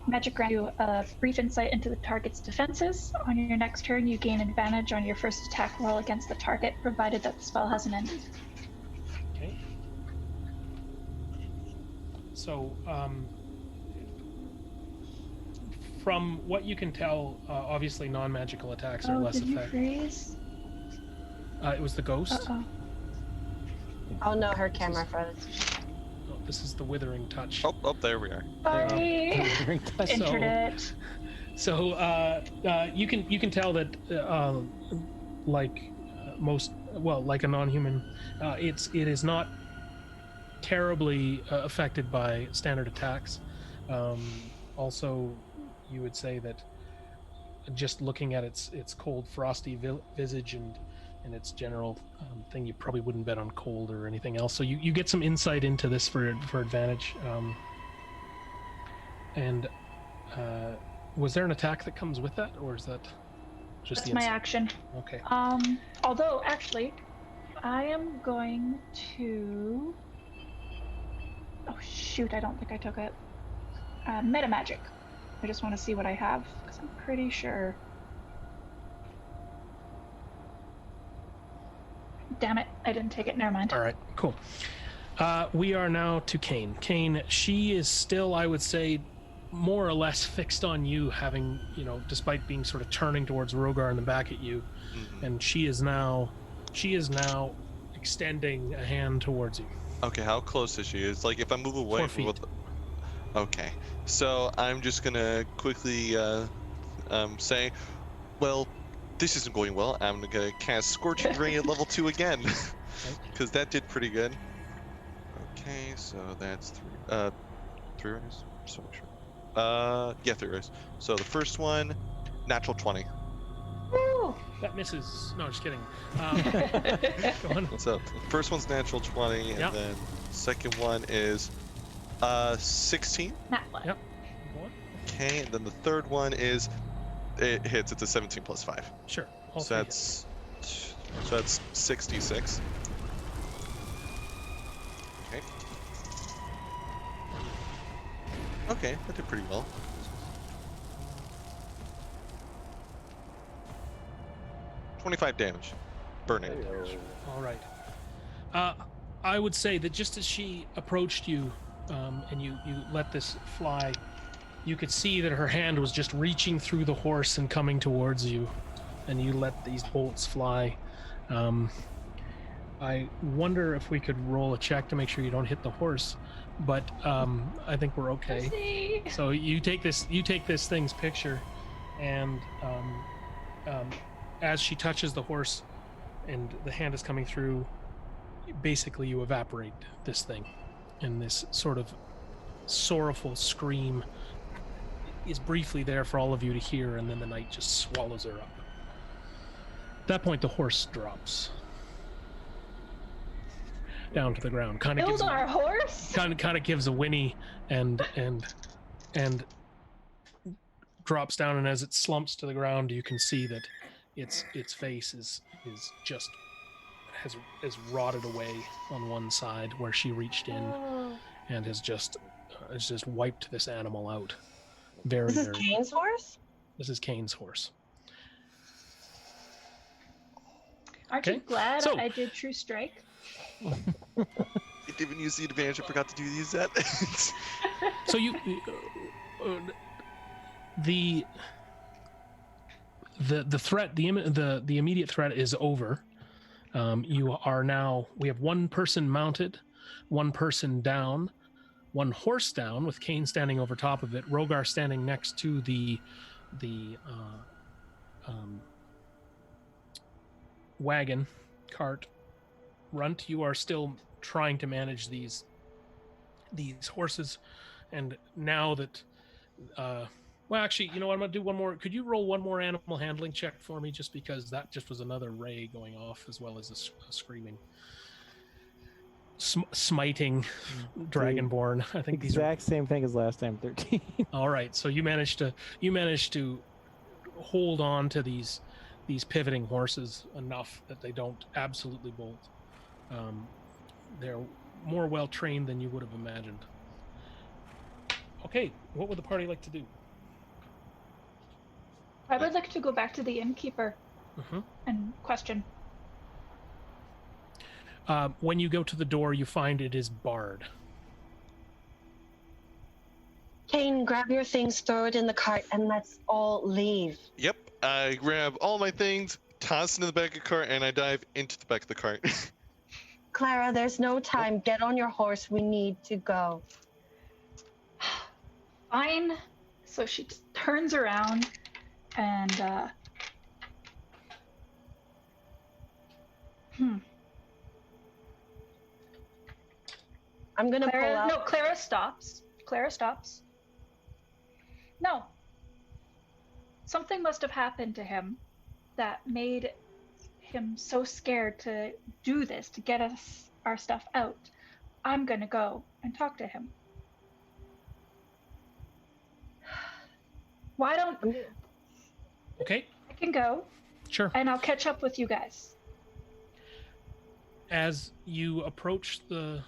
magic grant you a brief insight into the target's defenses. On your next turn, you gain advantage on your first attack roll against the target, provided that the spell hasn't ended. Okay. So, from what you can tell, obviously non-magical attacks are less effective. Freeze? It was the ghost. Uh-oh. Oh no, her camera froze. Oh, this is the withering touch. Oh, there we are. Sorry. Internet. So you can tell that like a non-human, it is not terribly affected by standard attacks. Also, you would say that just looking at its cold, frosty visage and its general thing, you probably wouldn't bet on cold or anything else. So you get some insight into this for advantage. And was there an attack that comes with that, or is that just That's my action? Okay. Although actually, I am going to. Oh shoot! I don't think I took it. Meta magic. I just want to see what I have because I'm pretty sure. Damn it! I didn't take it. Never mind. All right. Cool. We are now to Kane. Kane, she is still, I would say, more or less fixed on you, having, despite being sort of turning towards Rogar and then back at you, and she is now extending a hand towards you. Okay, how close is she? It's like if I move away 4 feet. Okay, so I'm just gonna quickly say, well, this isn't going well. I'm gonna cast Scorching Ray at level 2 again, because that did pretty good. Okay, so that's 3 rays. So sure. Yeah, 3 rays. So the first one, natural 20. Woo! That misses. No, just kidding. Go on. So first one's natural 20, and Yep. then second one is 16. Not one. Yep. Go on. Okay, and then the third one is it hits. It's a 17 plus 5. Sure. All So three that's 66. Okay. Okay, that did pretty well. $25 damage. Burning. All right. I would say that just as she approached you, and you let this fly, you could see that her hand was just reaching through the horse and coming towards you, and you let these bolts fly. I wonder if we could roll a check to make sure you don't hit the horse, but I think we're okay. See? So you take this thing's picture, and as she touches the horse, and the hand is coming through, basically you evaporate this thing, and this sort of sorrowful scream is briefly there for all of you to hear, and then the night just swallows her up. At that point, the horse drops down to the ground. Kind of Killed our horse? gives a whinny and drops down, and as it slumps to the ground, you can see that its face is just has rotted away on one side where she reached in, and has just wiped this animal out. This is Kane's horse? This is Kane's horse. Aren't you glad So- I did True Strike? It didn't use the advantage. I forgot to use that. So you the threat, the immediate threat is over. You are now, we have one person mounted, one person down, one horse down with Kane standing over top of it, Rogar standing next to the wagon cart. Runt, you are still trying to manage these horses, and now that well, actually, you know what, I'm gonna do one more. Could you roll one more animal handling check for me, just because that just was another ray going off as well as a screaming, smiting dragonborn. I think these are Exact same thing as last time, 13. all right. So you managed to hold on to these pivoting horses enough that they don't absolutely bolt. They're more well trained than you would have imagined. Okay, what would the party like to do? I would like to go back to the innkeeper and question. When you go to the door, you find it is barred. Kane, grab your things, throw it in the cart, and let's all leave. Yep, I grab all my things, toss it in the back of the cart, and I dive into the back of the cart. Clara, there's no time. Get on your horse. We need to go. Fine. So she turns around and I'm gonna pull out. No, Clara stops. No. Something must have happened to him that made him so scared to do this, to get us our stuff out. I'm gonna go and talk to him. Why don't Okay, I can go sure. and I'll catch up with you guys. As you approach okay,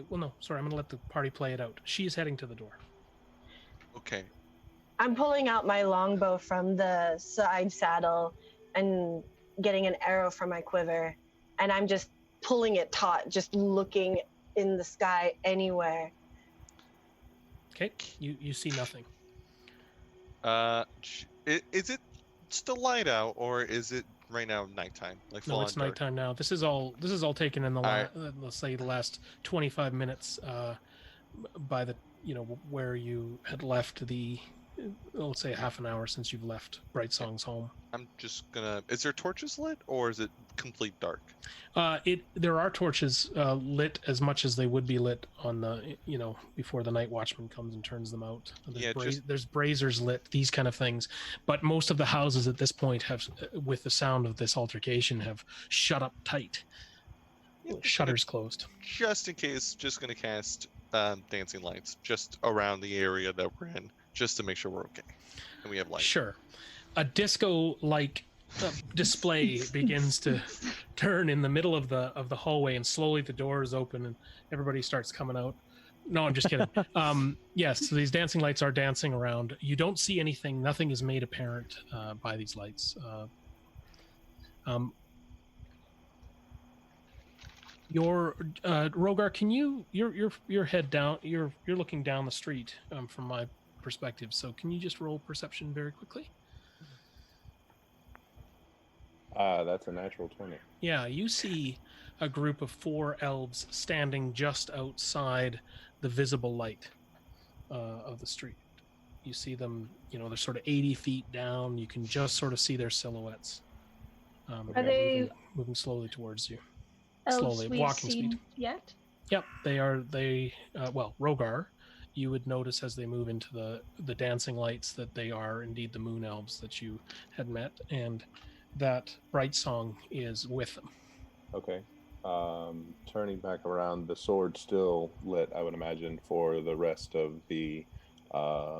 well, no, sorry, I'm gonna let the party play it out. She is heading to the door. Okay. I'm pulling out my longbow from the side saddle and getting an arrow from my quiver, and I'm just pulling it taut, just looking in the sky anywhere. Okay, you see nothing. Is it still light out, or is it right now nighttime? Like No, full it's on dark? nighttime now. This is all taken in the let's say the last 25 minutes by the where you had left the let's say half an hour since you've left Bright Song's home. I'm just gonna. Is there torches lit, or is it complete dark? There are torches lit as much as they would be lit on the before the night watchman comes and turns them out. There's braziers lit, these kind of things, but most of the houses at this point have, with the sound of this altercation, have shut up tight. Shutters closed. Just in case, just gonna cast dancing lights just around the area that we're in, just to make sure we're okay and we have light. Sure. A disco-like display begins to turn in the middle of the hallway, and slowly the doors open and everybody starts coming out. No, I'm just kidding. Yes, so these dancing lights are dancing around. You don't see anything. Nothing is made apparent by these lights. Your Rogar, can your head down? You're looking down the street from my perspective. So can you just roll perception very quickly? That's a natural 20. Yeah, you see a group of 4 elves standing just outside the visible light of the street. You see them, they're sort of 80 feet down. You can just sort of see their silhouettes. Are they moving slowly towards you? elves Slowly, we've walking seen speed. yet? Yep, they are. Rogar, you would notice as they move into the dancing lights that they are indeed the moon elves that you had met, and that Bright Song is with them. Okay. Turning back around, the sword still lit, I would imagine, for the rest of the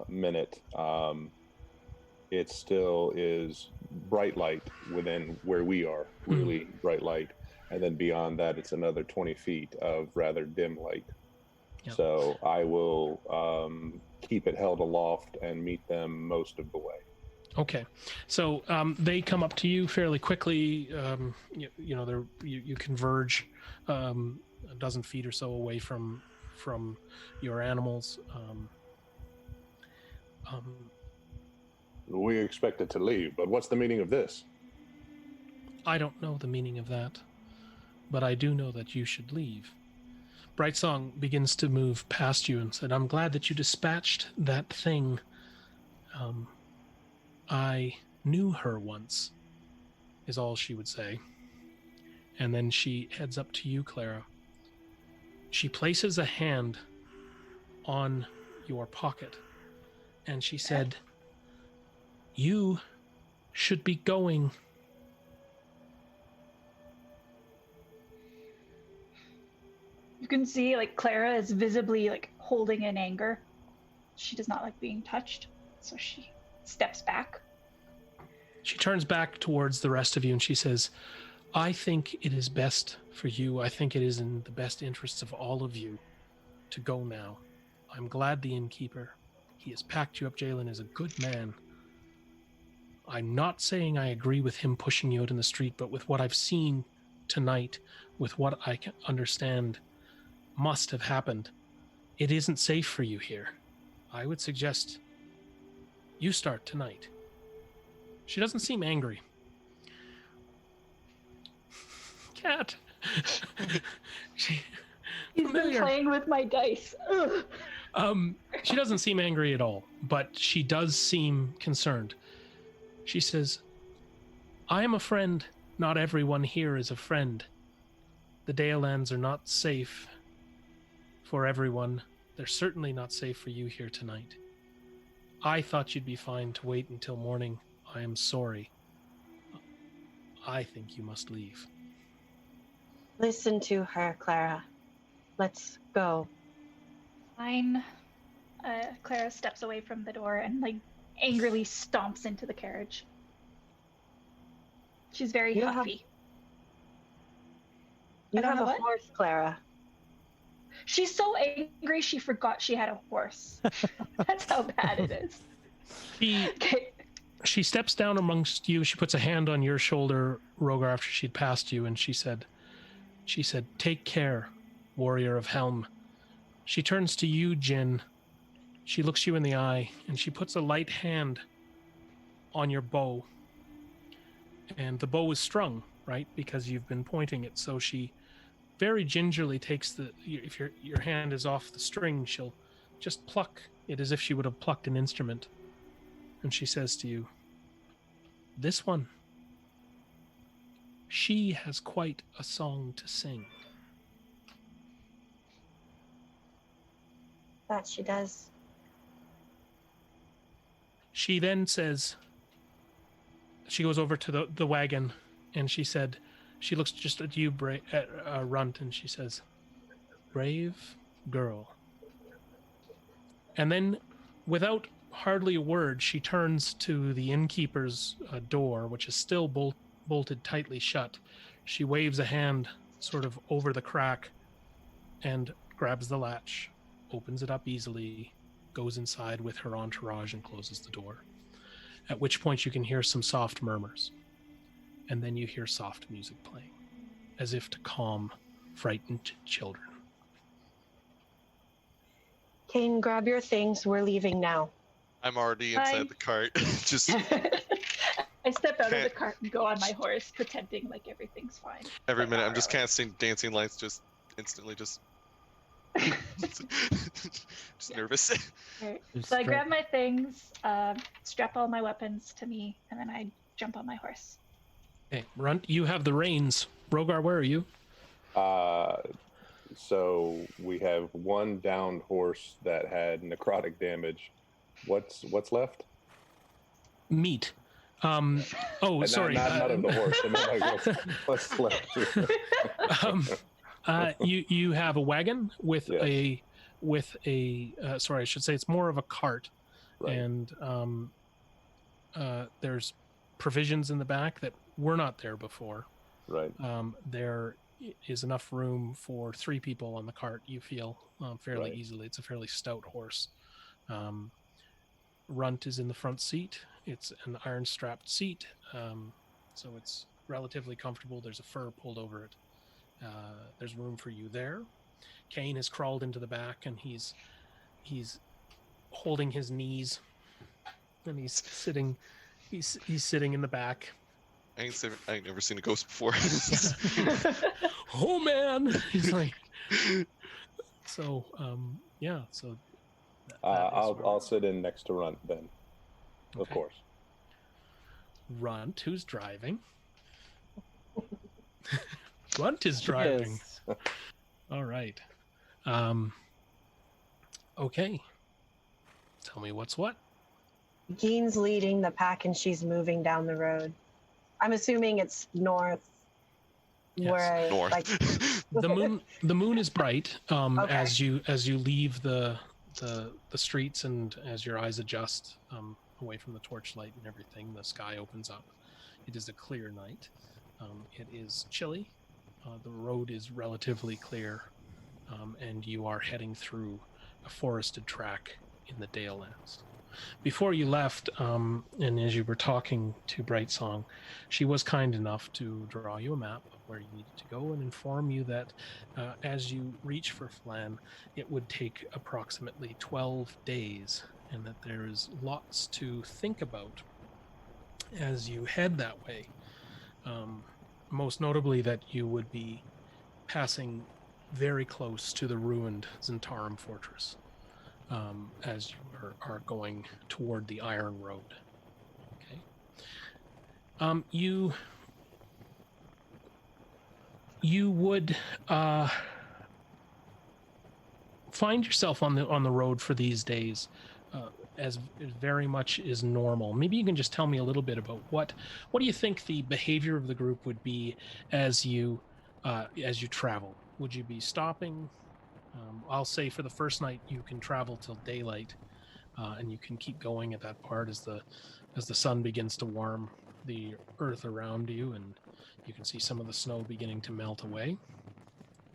minute. It still is bright light within where we are, really bright light. And then beyond that, it's another 20 feet of rather dim light. Yep. So I will keep it held aloft and meet them most of the way. Okay, so they come up to you fairly quickly. You converge a dozen feet or so away from your animals. We expected to leave, but what's the meaning of this? I don't know the meaning of that, but I do know that you should leave. Brightsong begins to move past you and said, "I'm glad that you dispatched that thing. I knew her once," is all she would say. And then she heads up to you, Clara. She places a hand on your pocket, and she said, "You should be going." You can see Clara is visibly holding in anger. She does not like being touched, so she steps back. She turns back towards the rest of you and she says, "I think it is best for you. I think it is in the best interests of all of you to go now. I'm glad the innkeeper, he has packed you up, Jalen, is a good man. I'm not saying I agree with him pushing you out in the street, but with what I've seen tonight, with what I can understand must have happened, it isn't safe for you here. I would suggest you start tonight." She doesn't seem angry. Cat. He's been playing with my dice. She doesn't seem angry at all, but she does seem concerned. She says, "I am a friend. Not everyone here is a friend. The Dalelands are not safe for everyone. They're certainly not safe for you here tonight. I thought you'd be fine to wait until morning. I am sorry. I think you must leave." Listen to her, Clara. Let's go. Fine. Clara steps away from the door and angrily stomps into the carriage. She's very huffy. You have a horse, Clara. She's so angry she forgot she had a horse. That's how bad it is. She steps down amongst you. She puts a hand on your shoulder, Rogar, after she'd passed you, and she said, "Take care, warrior of Helm." She turns to you, Jin. She looks you in the eye, and she puts a light hand on your bow. And the bow is strung, right? Because you've been pointing it. So she very gingerly takes if your hand is off the string, she'll just pluck it as if she would have plucked an instrument. And she says to you, "This one, she has quite a song to sing." That she does. She then says, she goes over to the wagon, and she looks just at you, Runt, and she says, "Brave girl." And then, without hardly a word, she turns to the innkeeper's door, which is still bolted tightly shut. She waves a hand sort of over the crack and grabs the latch, opens it up easily, goes inside with her entourage and closes the door. At which point you can hear some soft murmurs. And then you hear soft music playing, as if to calm frightened children. Kane, grab your things. We're leaving now. I'm already Bye. inside the cart. Just I step out of the Can't- cart and go on my horse, pretending like everything's fine. every but minute, not I'm just really. casting dancing lights, just instantly, just nervous. Alright, Just so I stri- grab my things, strap all my weapons to me, and then I jump on my horse. Okay, Runt, you have the reins. Rogar, where are you? So we have one downed horse that had necrotic damage. What's left? Meat. Oh, And sorry. Not of the horse. I mean, like, what's left? You have a wagon with Yes. sorry, I should say it's more of a cart, Right. and there's provisions in the back that were not there before. Right. There is enough room for 3 people on the cart. You feel fairly Right. easily. It's a fairly stout horse. Runt is in the front seat. It's an iron strapped seat, so it's relatively comfortable. There's a fur pulled over it. There's room for you there. Kane has crawled into the back, and he's holding his knees, and he's sitting in the back. I ain't never seen a ghost before. Oh man, he's like, so yeah, so I'll sit in next to Runt then. Of Okay. course. Runt, who's driving? Runt is driving. Yes. All right. Okay. Tell me what's what. Jean's leading the pack and she's moving down the road. I'm assuming it's north. Yes. Where I, North. like, The moon is bright Okay. as you leave the streets, and as your eyes adjust away from the torchlight and everything, the sky opens up. It is a clear night. It is chilly. The road is relatively clear, and you are heading through a forested track in the Dale Lands. Before you left, and as you were talking to Brightsong, she was kind enough to draw you a map of where you needed to go and inform you that as you reach for Flan, it would take approximately 12 days, and that there is lots to think about as you head that way. Most notably that you would be passing very close to the ruined Zentarum fortress as you are going toward the Iron Road. Okay. You would find yourself on the road for these days as very much is normal. Maybe you can just tell me a little bit about what do you think the behavior of the group would be as you travel? Would you be stopping? I'll say for the first night you can travel till daylight, and you can keep going at that part as the sun begins to warm the earth around you, and you can see some of the snow beginning to melt away.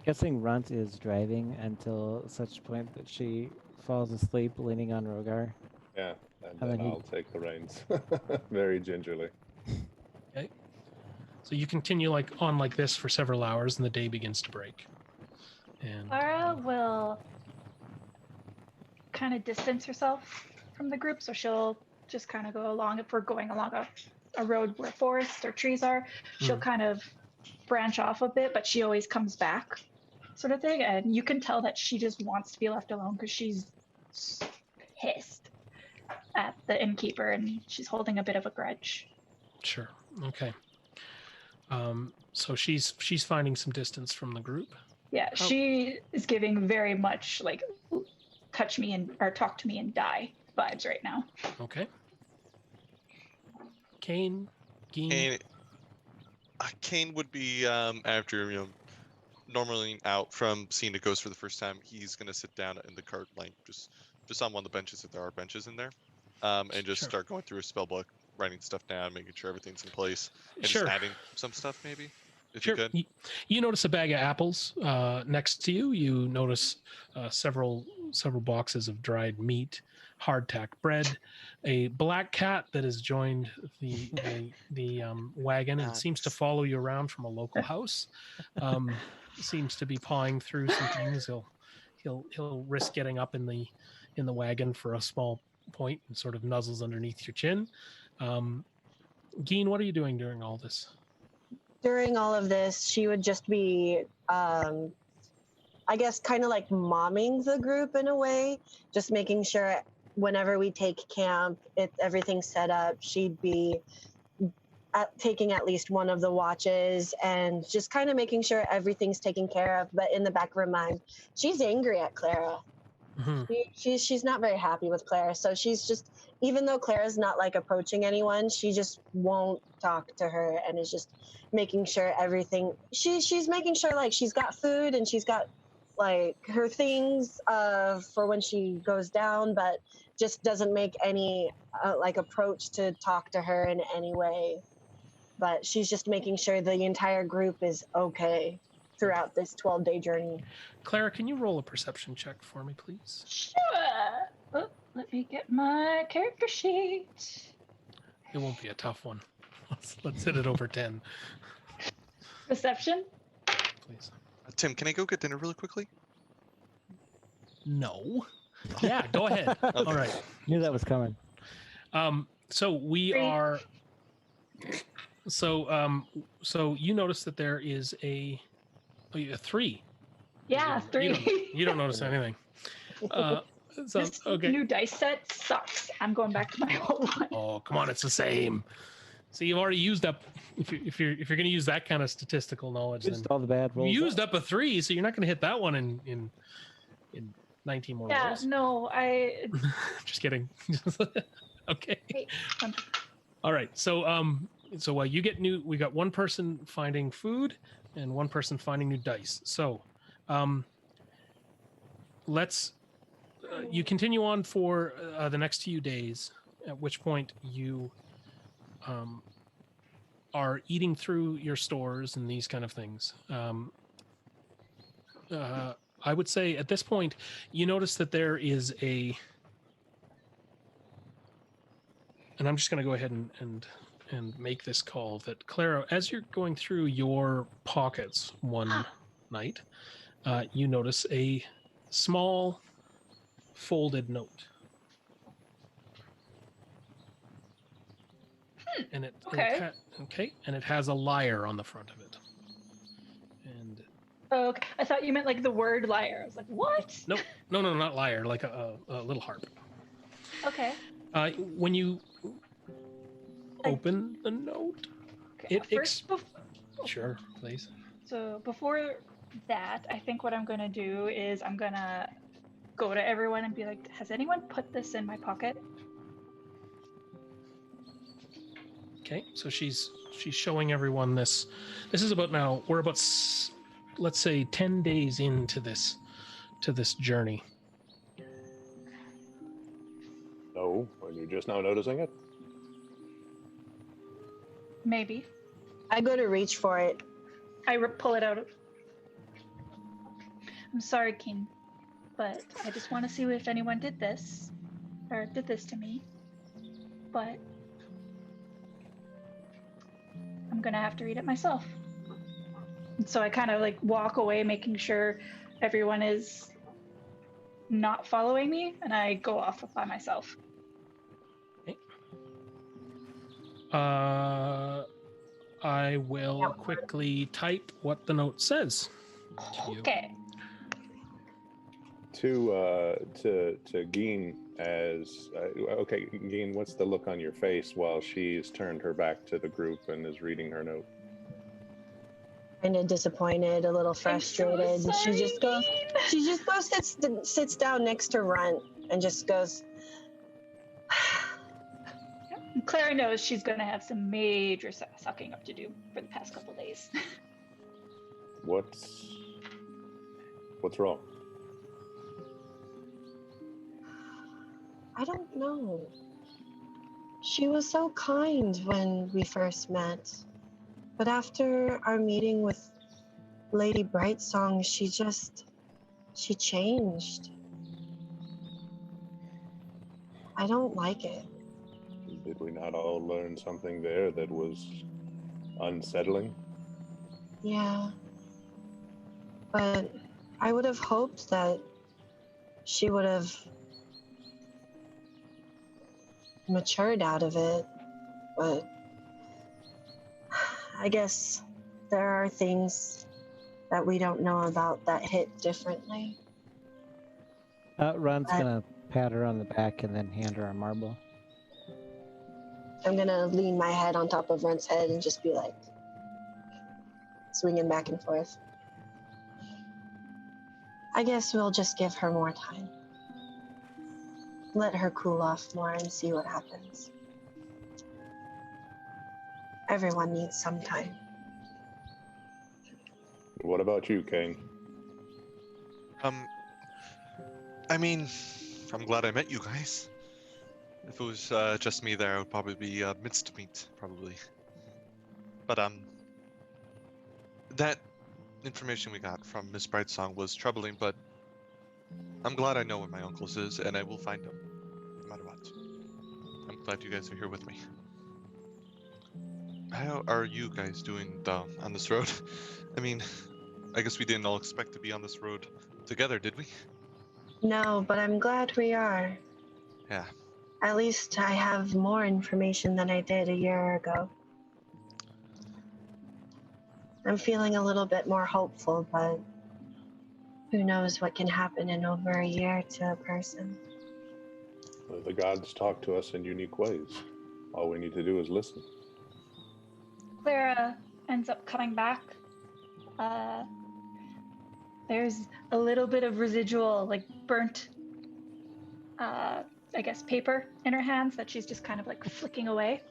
Guessing Runt is driving until such point that she falls asleep leaning on Rogar. Yeah. And And then then he- I'll take the reins. Very gingerly. Okay. So you continue like this for several hours, and the day begins to break. And Clara will kind of distance herself from the group, so she'll just kind of go along. If we're going along a road where forests or trees are, she'll kind of branch off a bit, but she always comes back, sort of thing. And you can tell that she just wants to be left alone because she's pissed at the innkeeper, and she's holding a bit of a grudge. Sure. Okay. So she's finding some distance from the group. Yeah, she is giving very much like touch me and or talk to me and die vibes right now. Okay. Kane, Geen. Kane would be after normally out from seeing a ghost for the first time. He's gonna sit down in the cart, like just on one of the benches if there are benches in there, and just Sure. start going through a spell book, writing stuff down, making sure everything's in place, and Sure. just adding some stuff maybe. if Sure. you could. You notice a bag of apples next to you. You notice several boxes of dried meat, hardtack bread, a black cat that has joined the wagon and seems to Nice. follow you around from a local house. Seems to be pawing through some things. He'll risk getting up in the wagon for a small point and sort of nuzzles underneath your chin. Geen, what are you doing during all this? During all of this, she would just be, I guess, kind of like momming the group in a way, just making sure whenever we take camp, everything's set up. She'd be taking at least one of the watches and just kind of making sure everything's taken care of. But in the back of her mind, she's angry at Clara. Mm-hmm. She's not very happy with Clara. So she's just, even though Clara's not like approaching anyone, she just won't talk to her and is just making sure everything, she's making sure like she's got food and she's got like her things for when she goes down, but just doesn't make any like approach to talk to her in any way. But she's just making sure the entire group is okay throughout this 12-day journey. Clara, can you roll a perception check for me, please? Sure. Oh, let me get my character sheet. It won't be a tough one. Let's hit it over 10, Perception? please. Tim, can I go get dinner really quickly? No. Yeah, go ahead. All right. Knew that was coming. So we 3. are. So you notice that there is a 3. Yeah, 3. You don't notice anything. So This okay. new dice set sucks. I'm going back to my old one. Oh, come on, it's the same. So you've already used up. If you're going to use that kind of statistical knowledge, then Just all the bad you rolls. used up a 3, so you're not going to hit that one in 19 more Yeah, rolls. no, Just kidding. Okay. Wait, All right. So you get we got one person finding food and one person finding new dice. So let's you continue on for the next few days, at which point you are eating through your stores and these kind of things. I would say at this point you notice that there is and I'm just going to go ahead and make this call that Clara, as you're going through your pockets one night, you notice a small folded note. And Okay. and it has a lyre on the front of it. And okay. I thought you meant like the word liar. I was like, what? no, not lyre, like a little harp. Okay. When you open the note, Okay. Sure, please. So before that, I think what I'm going to do is I'm going to go to everyone and be like, has anyone put this in my pocket? Okay, so she's showing everyone this. This is about now. We're about let's say 10 days into this journey. No, and you're just now noticing it? Maybe. I go to reach for it. I pull it out. I'm sorry, King, but I just want to see if anyone did this to me. But I'm gonna have to read it myself. And so I kind of like walk away, making sure everyone is not following me, and I go off by myself. Okay. I will quickly type what the note says to you. Okay. To Geen, as okay, Geen, what's the look on your face while she's turned her back to the group and is reading her note? Kind of disappointed, a little frustrated. I'm so She just goes. sorry. She just goes, sits down next to Runt, and just goes. Clara knows she's gonna have some major sucking up to do for the past couple days. What's wrong? I don't know. She was so kind when we first met. But after our meeting with Lady Brightsong, she changed. I don't like it. Did we not all learn something there that was unsettling? Yeah. But I would have hoped that she would have matured out of it. But I guess there are things that we don't know about that hit differently. Ron's gonna pat her on the back and then hand her a marble. I'm gonna lean my head on top of Runt's head and just be like swinging back and forth. I guess we'll just give her more time. Let her cool off more and see what happens. Everyone needs some time. What about you, Kane? I mean, I'm glad I met you guys. If it was just me there, it would probably be minced meat, probably. But that information we got from Miss Brightsong was troubling, but I'm glad I know where my uncle's is, and I will find him, no matter what. I'm glad you guys are here with me. How are you guys doing, though, on this road? I mean, I guess we didn't all expect to be on this road together, did we? No, but I'm glad we are. Yeah. At least I have more information than I did a year ago. I'm feeling a little bit more hopeful, but who knows what can happen in over a year to a person. The gods talk to us in unique ways. All we need to do is listen. Clara ends up coming back. There's a little bit of residual, like burnt, I guess, paper in her hands that she's just kind of like flicking away.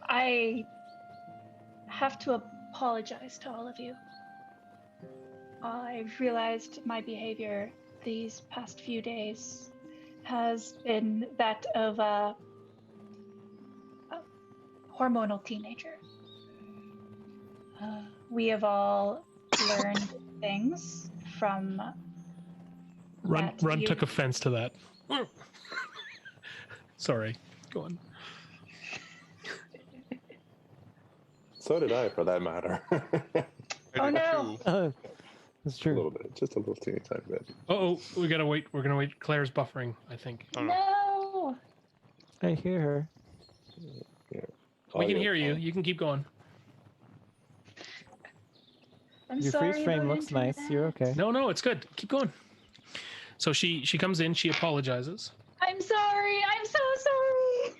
I have to apologize to all of you. I've realized my behavior these past few days has been that of a hormonal teenager. We have all learned things from Run you... took offense to that. Sorry, go on. So did I, for that matter. Oh no! That's A true. little bit, just a little teeny tiny bit. Oh, we gotta wait. We're gonna wait. Claire's buffering, I think. Oh, no. No! I hear her. Yeah. We can Audio's hear you. fine. You can keep going. I'm Your sorry freeze frame about looks nice. internet. You're okay. No, it's good. Keep going. So she comes in. She apologizes. I'm sorry. I'm so sorry.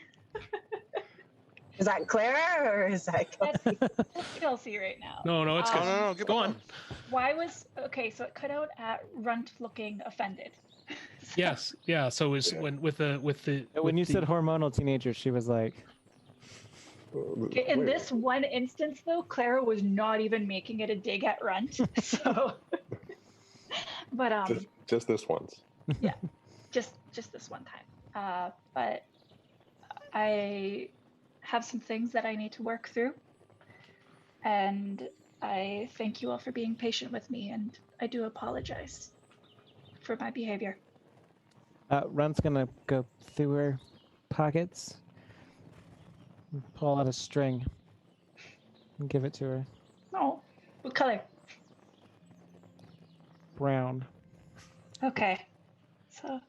Is that Clara or is that Kelsey? That's Kelsey right now. No, it's good. No, Go on. Why was so it cut out at Runt looking offended. Yes, yeah. So it was Yeah. when You said hormonal teenager, she was like, Okay, in this one instance, though, Clara was not even making it a dig at Runt. So, but just this once. yeah, just this one time. But I have some things that I need to work through, and I thank you all for being patient with me, and I do apologize for my behavior. Run's gonna go through her pockets, and pull out a string, and give it to her. Oh, what color? Brown. Okay, so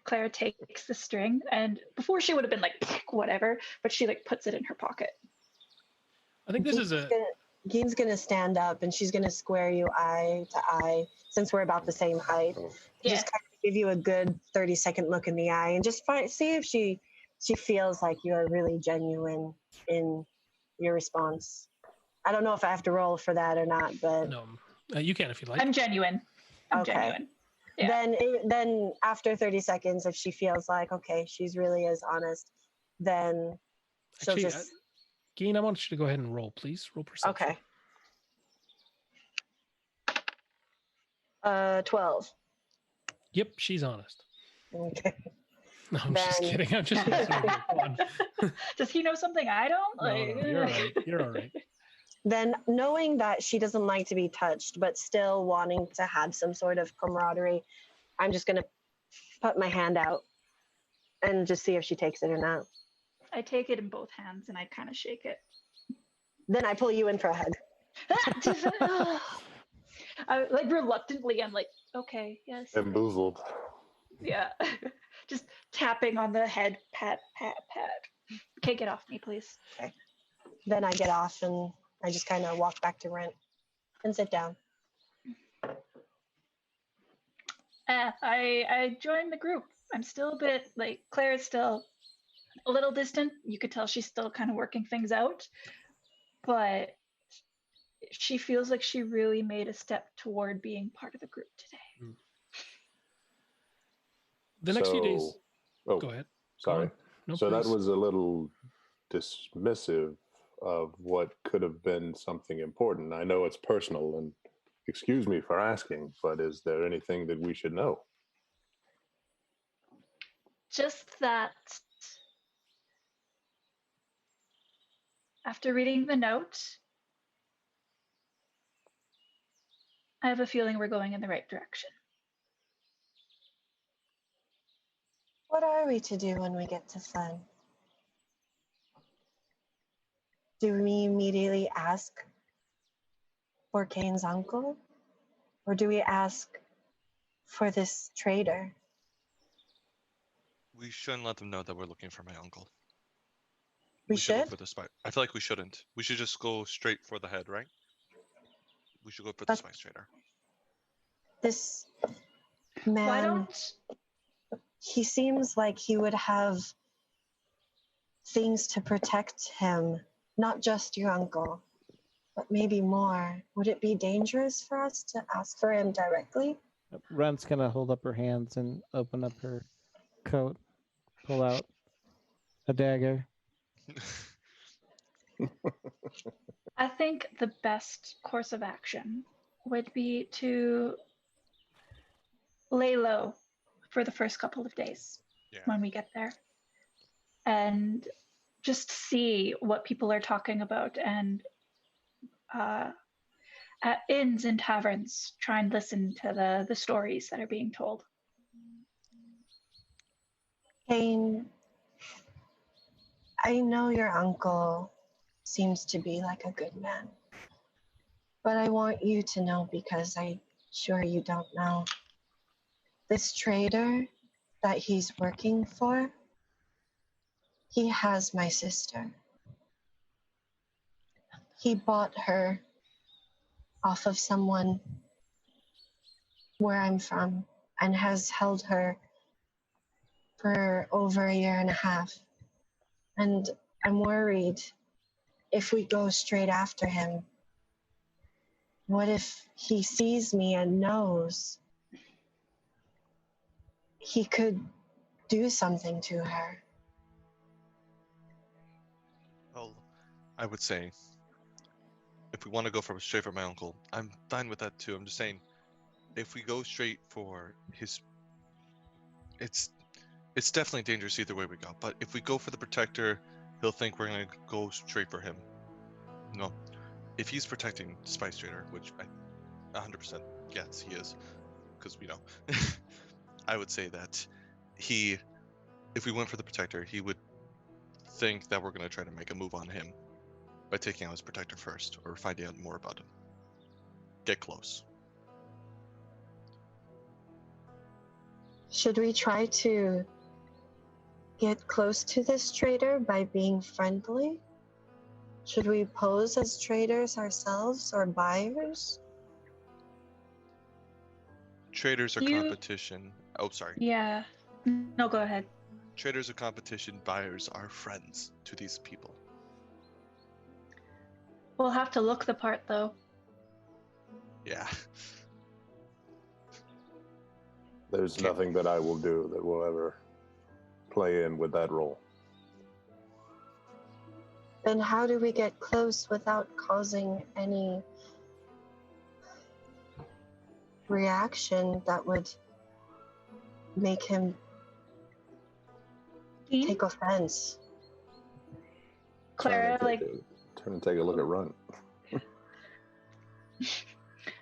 Clara takes the string, and before she would have been like whatever, but she like puts it in her pocket. I think this is a. Geen's gonna stand up and she's gonna square you eye to eye since we're about the same height. Oh. Yeah. Just kind of give you a good 30-second look in the eye and just see if she feels like you are really genuine in your response. I don't know if I have to roll for that or not, but No, you can if you like. I'm genuine. I'm Okay. genuine. Yeah. Then after 30 seconds, if she feels like okay, she's really as honest, then she'll Actually, just Geen, I want you to go ahead and roll, please. Roll perception. okay. 12. Yep, she's honest. Okay. No, I'm just Then- kidding. I'm just messing with you. Come on. Does he know something I don't? No, you're all right. You're all right. Then, knowing that she doesn't like to be touched, but still wanting to have some sort of camaraderie, I'm just going to put my hand out and just see if she takes it or not. I take it in both hands and I kind of shake it. Then I pull you in for a hug. I, like reluctantly, I'm like, okay, yes, Bamboozled. yeah. Just tapping on the head, pat, pat, pat. Okay, get off me, please. Then I get off and I just kind of walk back to Rent and sit down. I joined the group. I'm still a bit like Claire is still a little distant. You could tell she's still kind of working things out, but she feels like she really made a step toward being part of the group today. The next few days. Oh, Go ahead. sorry. No, So please. that was a little dismissive of what could have been something important. I know it's personal, and excuse me for asking, but is there anything that we should know? Just that after reading the note, I have a feeling we're going in the right direction. What are we to do when we get to Fen? Do we immediately ask for Kane's uncle? Or do we ask for this traitor? We shouldn't let them know that we're looking for my uncle. We go should? for the spy. I feel like we shouldn't. We should just go straight for the head, right? We should go for the But- spice trader. This Why man, don't he seems like he would have things to protect him, not just your uncle, but maybe more. Would it be dangerous for us to ask for him directly? Ren's gonna hold up her hands and open up her coat, pull out a dagger. I think the best course of action would be to lay low for the first couple of days Yeah. when we get there and just see what people are talking about and at inns and taverns try and listen to the stories that are being told. Kane, I know your uncle seems to be like a good man, but I want you to know because I'm sure you don't know. This trader that he's working for, he has my sister. He bought her off of someone where I'm from and has held her for over a year and a half. And I'm worried if we go straight after him, what if he sees me and knows he could do something to her? Well, I would say if we want to go for straight for my uncle, I'm fine with that too. I'm just saying, if we go straight for his, it's definitely dangerous either way we go. But if we go for the protector, he'll think we're gonna go straight for him. No, if he's protecting Spice Trader, which I 100% yes he is, because we know, I would say that if we went for the protector, he would think that we're gonna try to make a move on him by taking out his protector first, or finding out more about him. Get close. Should we try to get close to this trader by being friendly? Should we pose as traders ourselves or buyers? Traders are You- competition. Oh, sorry. Yeah. No, go ahead. Traders are competition. Buyers are friends to these people. We'll have to look the part though. Yeah. There's nothing that I will do that will ever play in with that role. Then how do we get close without causing any reaction that would make him Dean? take offense. Clara, Turn and take a look at Run.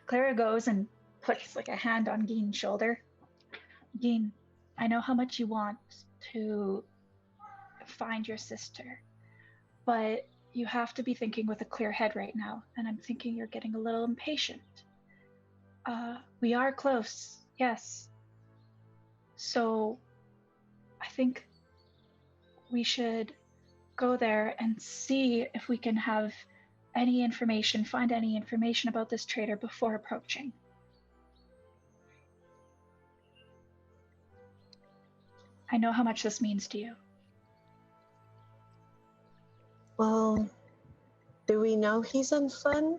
Clara goes and puts like a hand on Gein's shoulder. Gein, I know how much you want to find your sister, but you have to be thinking with a clear head right now, and I'm thinking you're getting a little impatient. We are close, yes. So I think we should go there and see if we can have any information, find any information about this traitor before approaching. I know how much this means to you. Well, do we know he's in Flynn?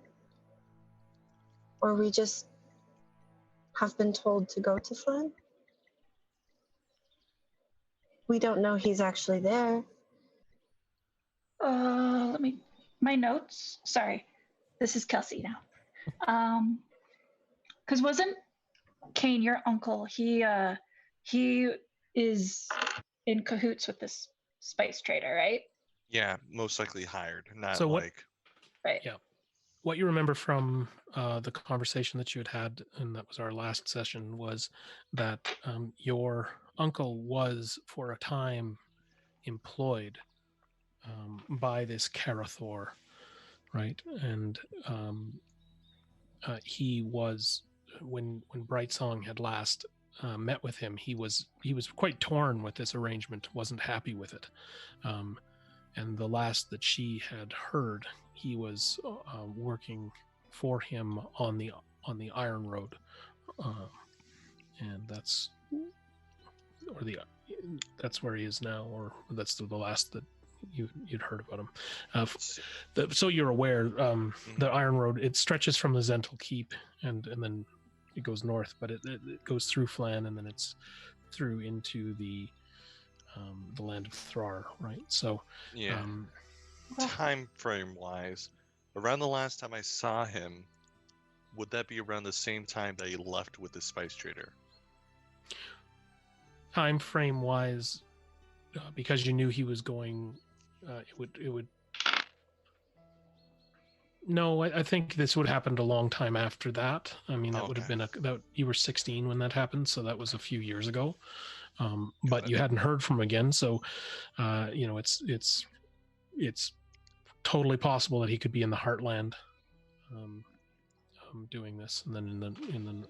Or we just have been told to go to Flynn? We don't know he's actually there. My notes. Sorry, this is Kelsey now. Because wasn't Kane your uncle? He is in cahoots with this spice trader, right? Yeah, most likely hired, not So what- like. Right. Yeah. What you remember from the conversation that you had, and that was our last session, was that your uncle was for a time employed by this Karathor, right? And he was, when Brightsong had last met with him, he was quite torn with this arrangement, wasn't happy with it. And the last that she had heard, he was working for him on the Iron Road, and that's where he is now, or that's the last that you'd heard about him. So you're aware, the Iron Road, it stretches from the Zental Keep, and then it goes north, but it goes through Flan, and then it's through into the land of Thrar, right? So Yeah. Time frame wise, around the last time I saw him, would that be around the same time that he left with the spice trader? Time frame wise, because you knew he was going, it would. No, I think this would have happened a long time after that. I mean, that would have been that you were 16 when that happened, so that was a few years ago. But you hadn't heard from him again, so it's totally possible that he could be in the Heartland, doing this, and then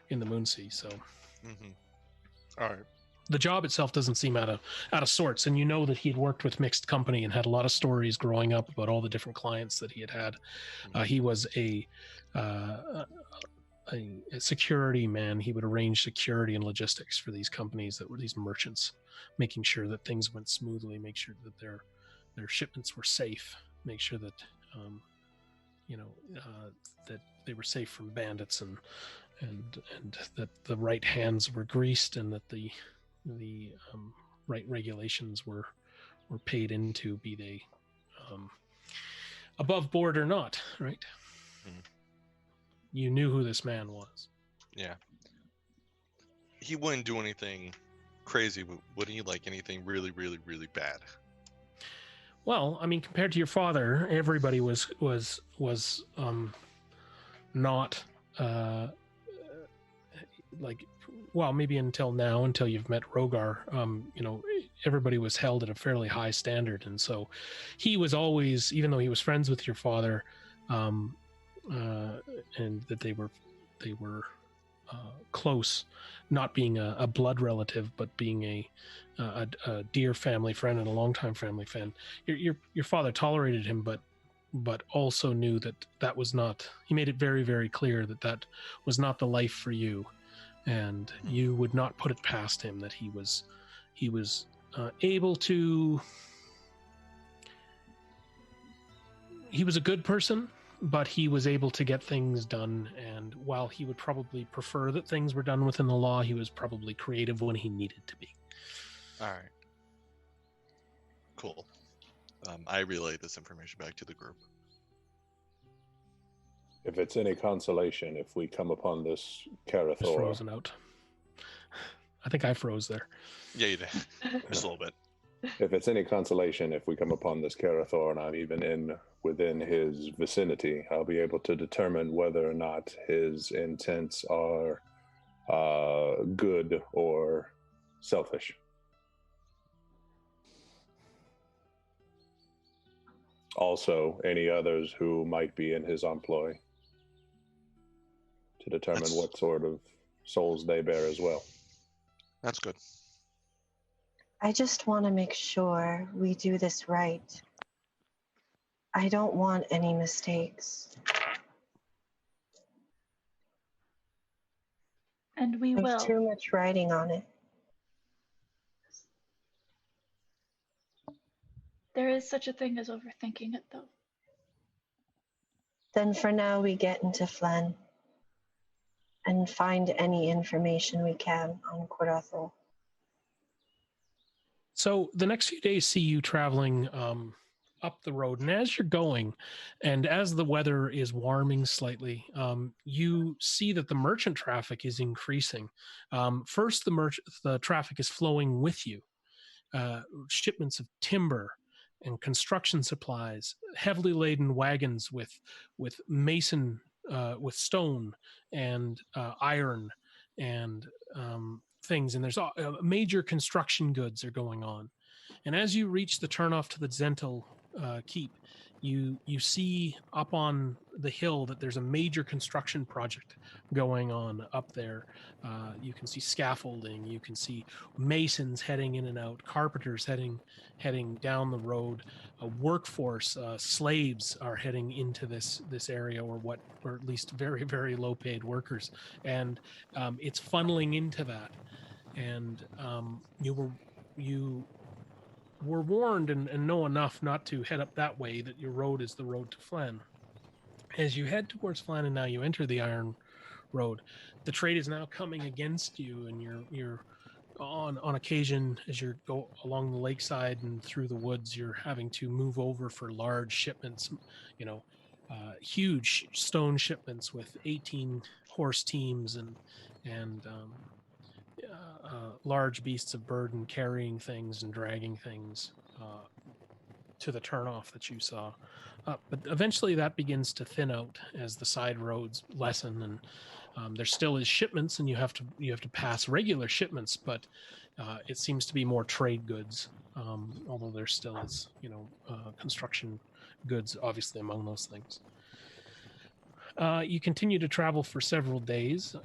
in the Moonsea. So, all right. The job itself doesn't seem out of sorts, and you know that he had worked with mixed company and had a lot of stories growing up about all the different clients that he had. He was a security man. He would arrange security and logistics for these companies that were these merchants, making sure that things went smoothly, make sure that their shipments were safe, make sure that that they were safe from bandits, and that the right hands were greased, and that the right regulations were paid into, be they above board or not, right? You knew who this man was. Yeah. He wouldn't do anything crazy, but wouldn't he? Like anything really, really, really bad? Well, I mean, compared to your father, everybody was not well, maybe until now, until you've met Rogar, everybody was held at a fairly high standard. And so he was always, even though he was friends with your father, and that they were close, not being a blood relative, but being a dear family friend and a longtime family friend. Your father tolerated him, but also knew that was not, he made it very, very clear that was not the life for you. And you would not put it past him that he was able to. He was a good person, but he was able to get things done. And while he would probably prefer that things were done within the law, he was probably creative when he needed to be. All right. Cool. I relay this information back to the group. If it's any consolation, if we come upon this Just Karathor, frozen out. I think I froze there. Yeah, you did. Just a little bit. If it's any consolation, if we come upon this Karathor and I'm even within his vicinity, I'll be able to determine whether or not his intents are good or selfish. Also, any others who might be in his employ to determine what sort of souls they bear as well. That's good. I just want to make sure we do this right. I don't want any mistakes. And we There's will. too much writing on it. There is such a thing as overthinking it, though. Then for now, we get into Flen and find any information we can on Corathol. So the next few days see you traveling up the road, and as you're going, and as the weather is warming slightly, you see that the merchant traffic is increasing. First, the traffic is flowing with you. Shipments of timber and construction supplies, heavily laden wagons with mason, with stone and iron and things, and there's major construction goods are going on. And as you reach the turnoff to the Zental keep, you see up on the hill that there's a major construction project going on up there. You can see scaffolding, you can see masons heading in and out, carpenters heading down the road, a workforce, slaves are heading into this area, or at least very, very low paid workers, and it's funneling into that. And you were warned and know enough not to head up that way, that your road is the road to Flan. As you head towards Flan and now you enter the Iron Road, the trade is now coming against you, and you're on occasion, as you go along the lakeside and through the woods, you're having to move over for large shipments, huge stone shipments with 18 horse teams and large beasts of burden carrying things and dragging things to the turnoff that you saw. But eventually that begins to thin out as the side roads lessen, and there still is shipments, and you have to pass regular shipments, but it seems to be more trade goods, although there still is construction goods obviously among those things. You continue to travel for several days,